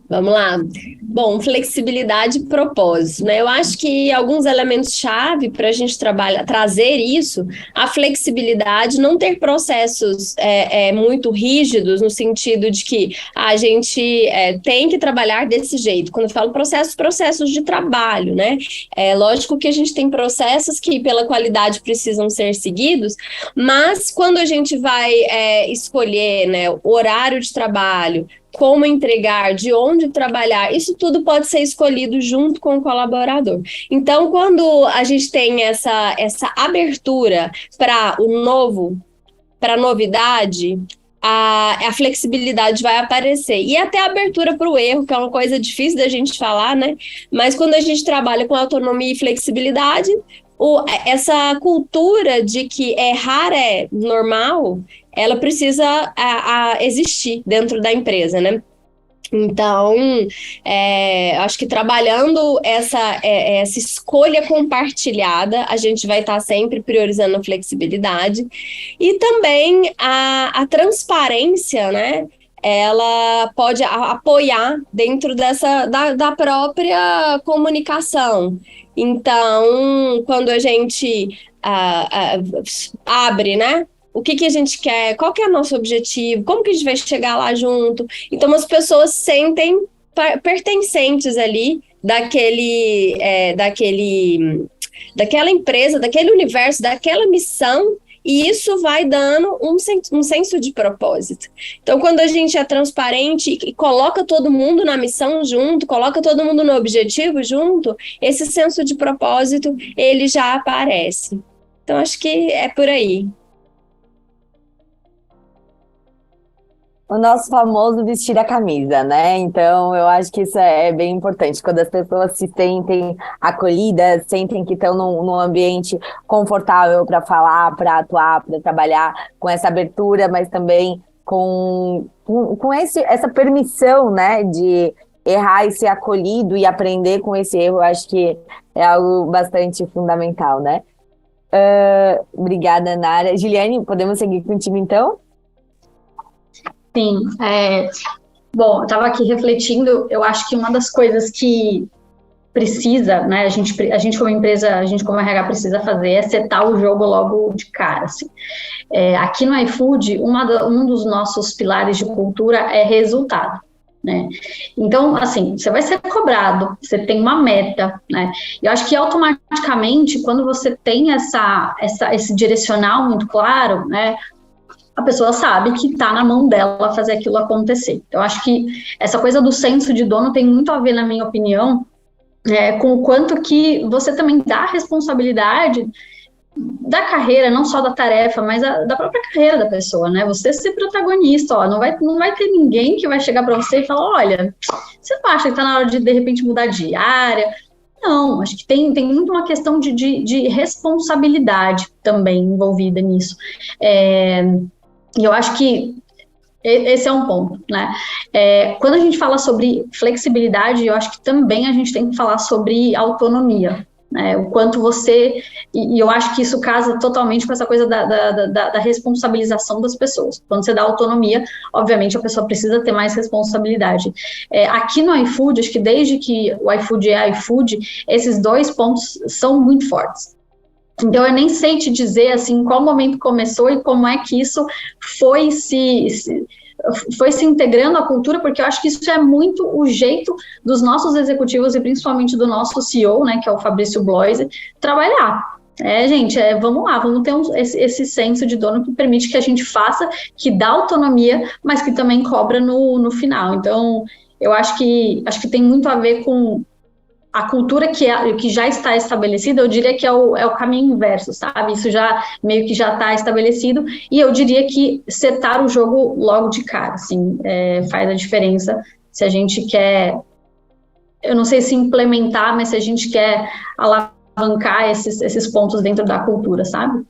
Vamos lá. Bom, flexibilidade e propósito, né? Eu acho que alguns elementos-chave para a gente trazer isso, a flexibilidade, não ter processos muito rígidos, no sentido de que a gente tem que trabalhar desse jeito. Quando eu falo processos de trabalho, né? É lógico que a gente tem processos que, pela qualidade, precisam ser seguidos, mas quando a gente vai escolher, né, o horário de trabalho, como entregar, de onde trabalhar, isso tudo pode ser escolhido junto com o colaborador. Então, quando a gente tem essa abertura para o novo, para a novidade, a flexibilidade vai aparecer. E até a abertura para o erro, que é uma coisa difícil da gente falar, né? Mas quando a gente trabalha com autonomia e flexibilidade, essa cultura de que errar é normal, ela precisa existir dentro da empresa, né? Então, acho que trabalhando essa escolha compartilhada, a gente vai estar sempre priorizando a flexibilidade e também a transparência, né? Ela pode apoiar dentro da própria comunicação. Então, quando a gente abre, né? O que a gente quer, qual que é o nosso objetivo, como que a gente vai chegar lá junto. Então, as pessoas sentem pertencentes ali daquela empresa, daquele universo, daquela missão, e isso vai dando um senso de propósito. Então, quando a gente é transparente e coloca todo mundo na missão junto, coloca todo mundo no objetivo junto, esse senso de propósito, ele já aparece. Então, acho que é por aí. O nosso famoso vestir a camisa, né? Então, eu acho que isso é bem importante. Quando as pessoas se sentem acolhidas, sentem que estão num ambiente confortável para falar, para atuar, para trabalhar, com essa abertura, mas também com essa permissão, né, de errar e ser acolhido e aprender com esse erro, eu acho que é algo bastante fundamental, né? Obrigada, Nara. Juliane, podemos seguir contigo, então? Sim, bom, eu estava aqui refletindo, eu acho que uma das coisas que precisa, né, a gente como empresa, a gente como RH precisa fazer é setar o jogo logo de cara, assim. Aqui no iFood, um dos nossos pilares de cultura é resultado, né? Então, assim, você vai ser cobrado, você tem uma meta, né? Eu acho que automaticamente, quando você tem esse direcional muito claro, né, a pessoa sabe que está na mão dela fazer aquilo acontecer. Eu acho que essa coisa do senso de dono tem muito a ver, na minha opinião, com o quanto que você também dá a responsabilidade da carreira, não só da tarefa, mas da própria carreira da pessoa, né? Você ser protagonista, ó, não vai ter ninguém que vai chegar para você e falar, olha, você não acha que está na hora de repente mudar de área? Não, acho que tem muito uma questão de responsabilidade também envolvida nisso. E eu acho que esse é um ponto, né? Quando a gente fala sobre flexibilidade, eu acho que também a gente tem que falar sobre autonomia, né? O quanto e eu acho que isso casa totalmente com essa coisa da responsabilização das pessoas. Quando você dá autonomia, obviamente a pessoa precisa ter mais responsabilidade. Aqui no iFood, acho que desde que o iFood é iFood, esses 2 pontos são muito fortes. Então, eu nem sei te dizer, assim, qual momento começou e como é que isso foi se integrando à cultura, porque eu acho que isso é muito o jeito dos nossos executivos e principalmente do nosso CEO, né, que é o Fabrício Bloise, trabalhar. Gente, vamos lá, vamos ter esse senso de dono que permite que a gente faça, que dá autonomia, mas que também cobra no final. Então, eu acho que tem muito a ver com a cultura que já está estabelecida, eu diria que é o caminho inverso, sabe? Isso já meio que já está estabelecido, e eu diria que setar o jogo logo de cara, assim, faz a diferença se a gente quer, eu não sei se implementar, mas se a gente quer alavancar esses pontos dentro da cultura, sabe?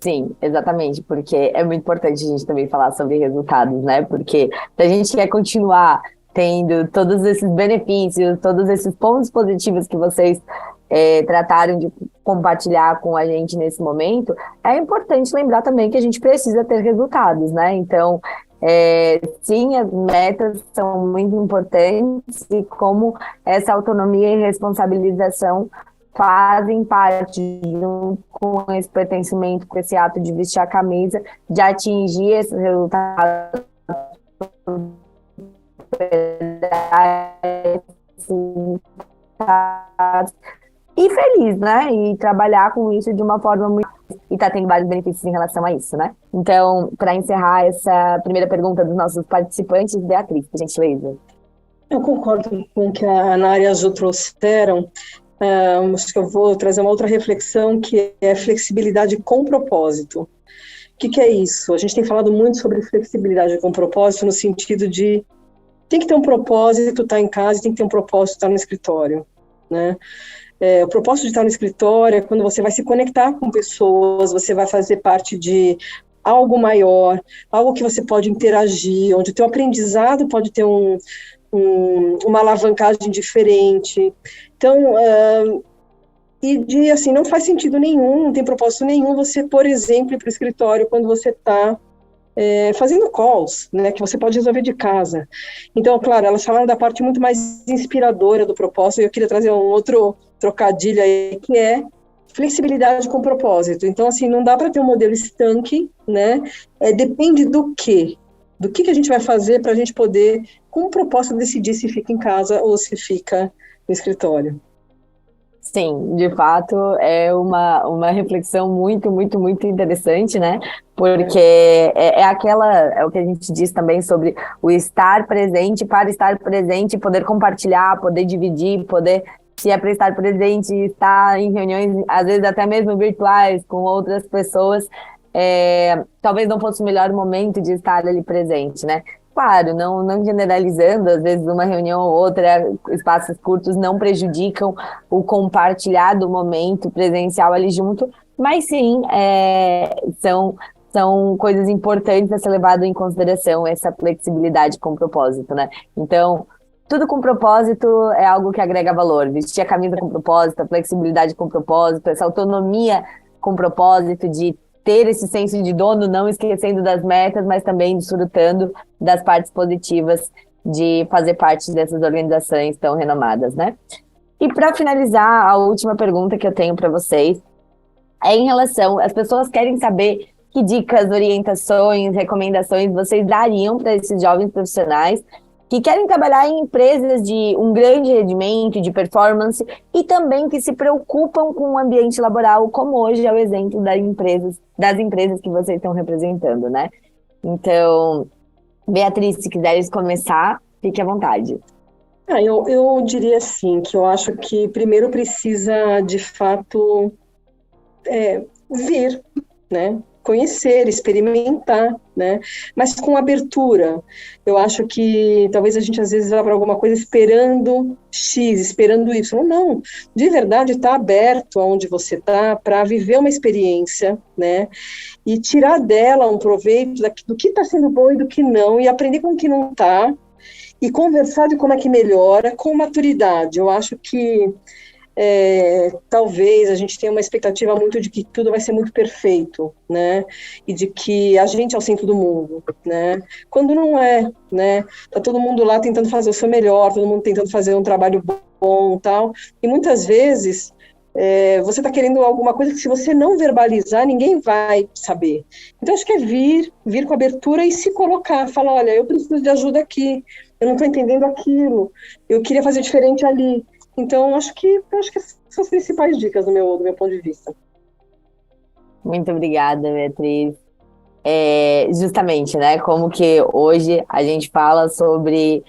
Sim, exatamente, porque é muito importante a gente também falar sobre resultados, né? Porque se a gente quer continuar tendo todos esses benefícios, todos esses pontos positivos que vocês trataram de compartilhar com a gente nesse momento, é importante lembrar também que a gente precisa ter resultados, né? Então, sim, as metas são muito importantes e como essa autonomia e responsabilização fazem parte, junto com esse pertencimento, com esse ato de vestir a camisa, de atingir esses resultados e feliz, né? E trabalhar com isso de uma forma muito... E tá tendo vários benefícios em relação a isso, né? Então, para encerrar essa primeira pergunta dos nossos participantes, Beatriz, por gentileza. Eu concordo com o que a Ana e a Ju trouxeram. Acho que eu vou trazer uma outra reflexão, que é flexibilidade com propósito. O que é isso? A gente tem falado muito sobre flexibilidade com propósito, no sentido de tem que ter um propósito, estar em casa, tem que ter um propósito, estar no escritório, né? O propósito de estar no escritório é quando você vai se conectar com pessoas, você vai fazer parte de algo maior, algo que você pode interagir, onde o teu aprendizado pode ter uma alavancagem diferente. Então, assim, não faz sentido nenhum, não tem propósito nenhum você, por exemplo, ir para o escritório quando você está fazendo calls, né, que você pode resolver de casa. Então, claro, elas falaram da parte muito mais inspiradora do propósito, e eu queria trazer um outro trocadilho aí, que é flexibilidade com propósito. Então, assim, não dá para ter um modelo estanque, né, depende do quê? Do que a gente vai fazer para a gente poder, com o propósito, decidir se fica em casa ou se fica no escritório. Sim, de fato, é uma reflexão muito, muito, muito interessante, né? Porque é o que a gente diz também sobre o estar presente para estar presente, poder compartilhar, poder dividir, poder, se é para estar presente, estar em reuniões, às vezes até mesmo virtuais, com outras pessoas, talvez não fosse o melhor momento de estar ali presente, né? Claro, não generalizando, às vezes uma reunião ou outra, espaços curtos não prejudicam o compartilhar do momento presencial ali junto, mas sim, são coisas importantes a ser levado em consideração, essa flexibilidade com propósito, né? Então, tudo com propósito é algo que agrega valor, vestir a camisa com propósito, a flexibilidade com propósito, essa autonomia com propósito de ter esse senso de dono, não esquecendo das metas, mas também desfrutando das partes positivas de fazer parte dessas organizações tão renomadas, né? E para finalizar, a última pergunta que eu tenho para vocês é em relação, as pessoas querem saber que dicas, orientações, recomendações vocês dariam para esses jovens profissionais que querem trabalhar em empresas de um grande rendimento, de performance, e também que se preocupam com o ambiente laboral, como hoje é o exemplo das empresas que vocês estão representando, né? Então, Beatriz, se quiseres começar, fique à vontade. Eu diria assim, que eu acho que primeiro precisa, de fato, vir, né? Conhecer, experimentar, né? Mas com abertura. Eu acho que talvez a gente às vezes vá para alguma coisa esperando X, esperando Y. Não, de verdade está aberto aonde você está para viver uma experiência, né? E tirar dela um proveito do que está sendo bom e do que não, e aprender com o que não está, e conversar de como é que melhora com maturidade. Eu acho que talvez a gente tenha uma expectativa muito de que tudo vai ser muito perfeito, né, e de que a gente é o centro do mundo, né, quando não é, né, tá todo mundo lá tentando fazer o seu melhor, todo mundo tentando fazer um trabalho bom, tal, e muitas vezes você está querendo alguma coisa que se você não verbalizar, ninguém vai saber. Então acho que é vir com abertura e se colocar, falar, olha, eu preciso de ajuda aqui, eu não estou entendendo aquilo, eu queria fazer diferente ali. Então, acho que são as principais dicas do meu ponto de vista. Muito obrigada, Beatriz. Justamente, né, como que hoje a gente fala sobre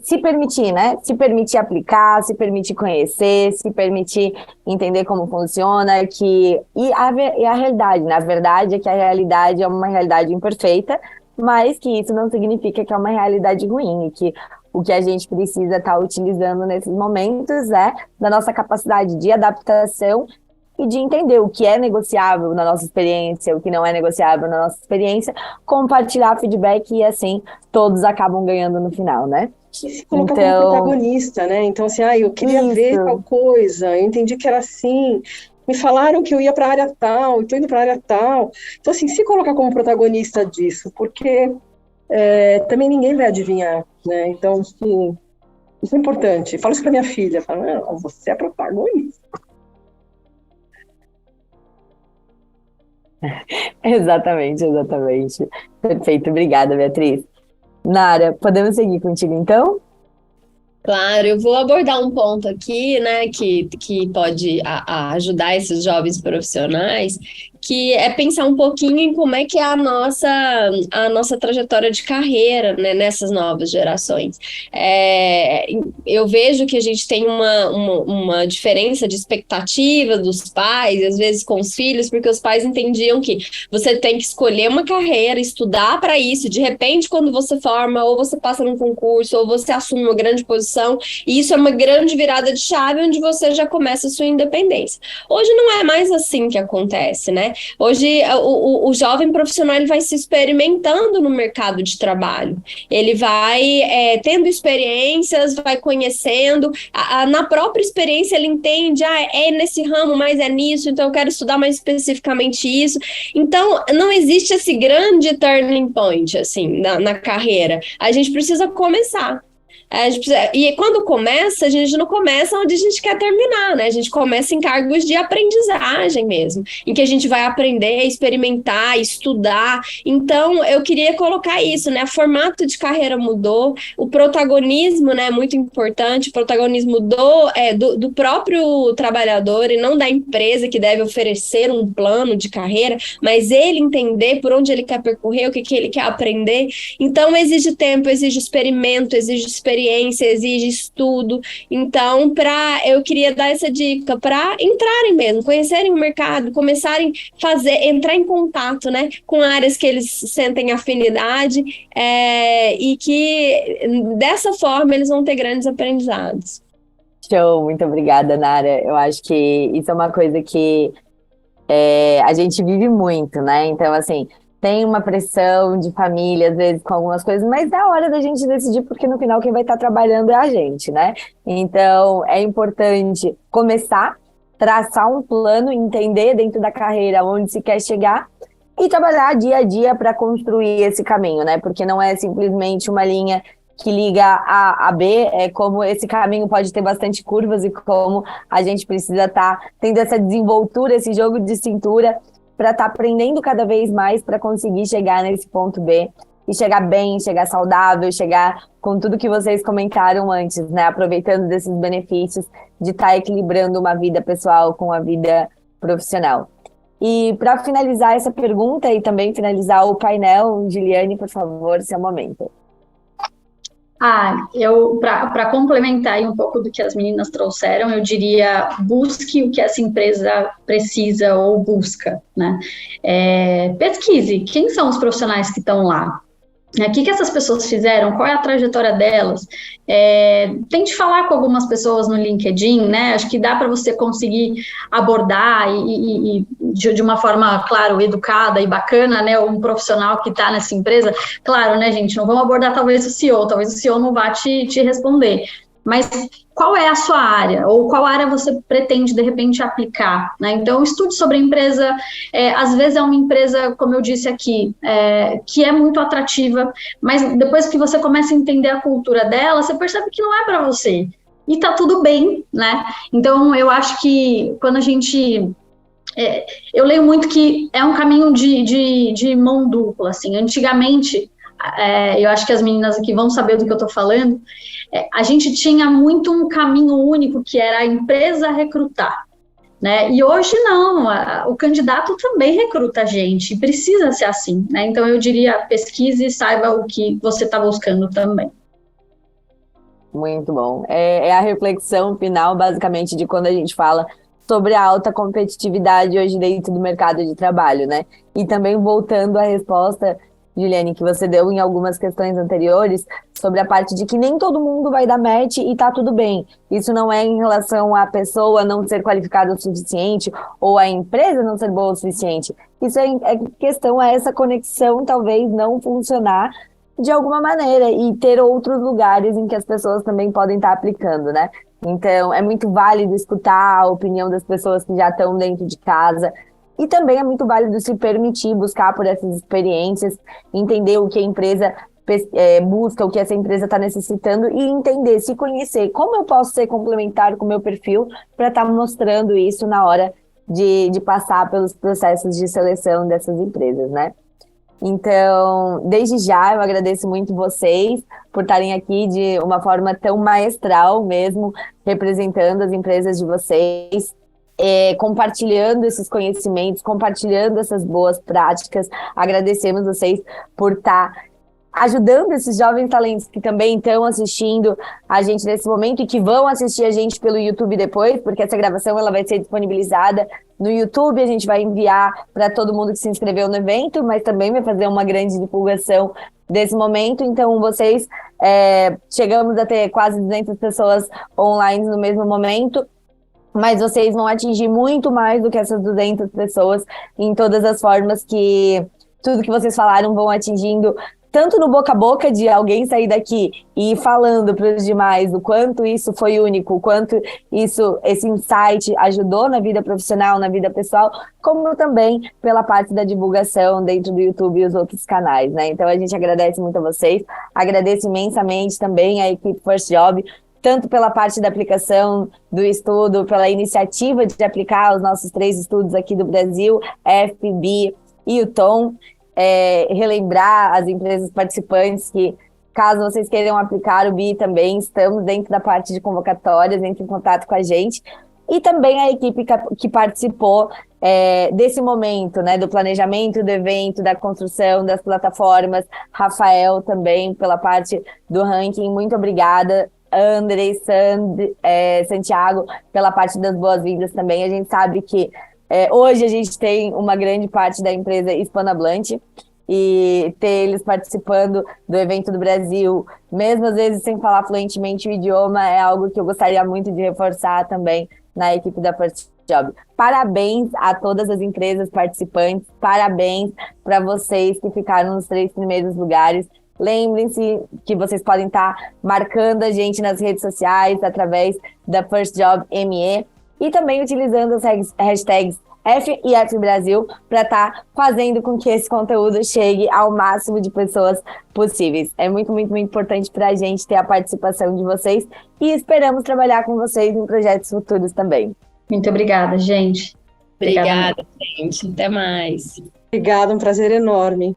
se permitir, né, se permitir aplicar, se permitir conhecer, se permitir entender como funciona, e a realidade, na verdade, é que a realidade é uma realidade imperfeita, mas que isso não significa que é uma realidade ruim, e que O que a gente precisa estar utilizando nesses momentos é da nossa capacidade de adaptação e de entender o que é negociável na nossa experiência, o que não é negociável na nossa experiência, compartilhar feedback e assim todos acabam ganhando no final, né? E se colocar como protagonista, né? Então, assim, eu queria ver tal coisa, eu entendi que era assim, me falaram que eu ia para a área tal, estou indo para a área tal. Então, assim, se colocar como protagonista disso, porque também ninguém vai adivinhar, né? Então, assim, isso é importante. Falo isso para minha filha, falo, não, você é protagonista. Exatamente. Perfeito, obrigada, Beatriz. Nara, podemos seguir contigo então? Claro, eu vou abordar um ponto aqui, né, que pode ajudar esses jovens profissionais, que é pensar um pouquinho em como é que é a nossa trajetória de carreira, né, nessas novas gerações. Eu vejo que a gente tem uma diferença de expectativa dos pais, às vezes com os filhos, porque os pais entendiam que você tem que escolher uma carreira, estudar para isso, de repente, quando você forma, ou você passa num concurso, ou você assume uma grande posição, e isso é uma grande virada de chave, onde você já começa a sua independência. Hoje não é mais assim que acontece, né? Hoje, o jovem profissional ele vai se experimentando no mercado de trabalho. Ele vai tendo experiências, vai conhecendo. Na própria experiência, ele entende, é nesse ramo, mas é nisso, então eu quero estudar mais especificamente isso. Então, não existe esse grande turning point, assim, na carreira. A gente precisa começar. E quando começa, a gente não começa onde a gente quer terminar, né? A gente começa em cargos de aprendizagem mesmo, em que a gente vai aprender, experimentar, estudar. Então, eu queria colocar isso, né? O formato de carreira mudou, o protagonismo, né, é muito importante, o protagonismo do próprio trabalhador e não da empresa que deve oferecer um plano de carreira, mas ele entender por onde ele quer percorrer, o que ele quer aprender. Então, exige tempo, exige experimento, exige experiência, exige estudo. Então, eu queria dar essa dica para entrarem mesmo, conhecerem o mercado, começarem a entrar em contato, né, com áreas que eles sentem afinidade, e que dessa forma eles vão ter grandes aprendizados. Show, muito obrigada, Nara. Eu acho que isso é uma coisa que a gente vive muito, né? Então, assim, tem uma pressão de família, às vezes, com algumas coisas, mas é a hora da gente decidir, porque no final quem vai estar trabalhando é a gente, né? Então, é importante começar, traçar um plano, entender dentro da carreira onde se quer chegar e trabalhar dia a dia para construir esse caminho, né? Porque não é simplesmente uma linha que liga A a B, como esse caminho pode ter bastante curvas e como a gente precisa estar tendo essa desenvoltura, esse jogo de cintura para estar aprendendo cada vez mais para conseguir chegar nesse ponto B e chegar bem, chegar saudável, chegar com tudo que vocês comentaram antes, né? Aproveitando desses benefícios de estar equilibrando uma vida pessoal com a vida profissional. E para finalizar essa pergunta e também finalizar o painel, Giliane, por favor, seu momento. Para complementar aí um pouco do que as meninas trouxeram, eu diria, busque o que essa empresa precisa ou busca, né? Pesquise, quem são os profissionais que estão lá? O que essas pessoas fizeram? Qual é a trajetória delas? Tente falar com algumas pessoas no LinkedIn, né? Acho que dá para você conseguir abordar e de uma forma, claro, educada e bacana, né? Um profissional que está nessa empresa. Claro, né, gente? Não vamos abordar talvez o CEO não vá te responder. Mas qual é a sua área? Ou qual área você pretende, de repente, aplicar? Né? Então, estude sobre a empresa. Às vezes é uma empresa, como eu disse aqui, que é muito atrativa, mas depois que você começa a entender a cultura dela, você percebe que não é para você. E tá tudo bem, né? Então, eu acho que quando a gente... eu leio muito que é um caminho de mão dupla, assim. Antigamente... eu acho que as meninas aqui vão saber do que eu estou falando, a gente tinha muito um caminho único, que era a empresa recrutar, né? E hoje não, o candidato também recruta a gente, e precisa ser assim, né? Então eu diria, pesquise e saiba o que você está buscando também. Muito bom. É a reflexão final, basicamente, de quando a gente fala sobre a alta competitividade hoje dentro do mercado de trabalho, né? E também voltando à resposta Juliane, que você deu em algumas questões anteriores, sobre a parte de que nem todo mundo vai dar match e tá tudo bem. Isso não é em relação à pessoa não ser qualificada o suficiente ou a empresa não ser boa o suficiente. Isso é questão a essa conexão talvez não funcionar de alguma maneira e ter outros lugares em que as pessoas também podem estar aplicando, né? Então, é muito válido escutar a opinião das pessoas que já estão dentro de casa. E também é muito válido se permitir buscar por essas experiências, entender o que a empresa busca, o que essa empresa está necessitando e entender, se conhecer como eu posso ser complementar com o meu perfil para estar mostrando isso na hora de passar pelos processos de seleção dessas empresas, né? Então, desde já, eu agradeço muito vocês por estarem aqui de uma forma tão maestral mesmo, representando as empresas de vocês, compartilhando esses conhecimentos, compartilhando essas boas práticas. Agradecemos vocês por estar ajudando esses jovens talentos que também estão assistindo a gente nesse momento e que vão assistir a gente pelo YouTube depois, porque essa gravação ela vai ser disponibilizada no YouTube, a gente vai enviar para todo mundo que se inscreveu no evento, mas também vai fazer uma grande divulgação desse momento. Então, vocês, chegamos a ter quase 200 pessoas online no mesmo momento, mas vocês vão atingir muito mais do que essas 200 pessoas em todas as formas que tudo que vocês falaram vão atingindo, tanto no boca a boca de alguém sair daqui e ir falando para os demais o quanto isso foi único, o quanto esse insight ajudou na vida profissional, na vida pessoal, como também pela parte da divulgação dentro do YouTube e os outros canais, né? Então a gente agradece muito a vocês, agradeço imensamente também a equipe First Job, tanto pela parte da aplicação do estudo, pela iniciativa de aplicar os nossos 3 estudos aqui do Brasil, FPB e o TOM, relembrar as empresas participantes que, caso vocês queiram aplicar o BI também, estamos dentro da parte de convocatórias, entre em contato com a gente, e também a equipe que participou desse momento, né, do planejamento do evento, da construção das plataformas, Rafael também pela parte do ranking, muito obrigada, Andrei, Santiago, pela parte das boas-vindas também. A gente sabe que hoje a gente tem uma grande parte da empresa hispanohablante e ter eles participando do evento do Brasil, mesmo às vezes sem falar fluentemente o idioma, é algo que eu gostaria muito de reforçar também na equipe da First Job. Parabéns a todas as empresas participantes, parabéns para vocês que ficaram nos 3 primeiros lugares. Lembrem-se que vocês podem estar marcando a gente nas redes sociais através da First Job ME e também utilizando as hashtags F e F Brasil para estar fazendo com que esse conteúdo chegue ao máximo de pessoas possíveis. É muito, muito, muito importante para a gente ter a participação de vocês e esperamos trabalhar com vocês em projetos futuros também. Muito obrigada, gente. Obrigada, gente. Até mais. Obrigada, um prazer enorme.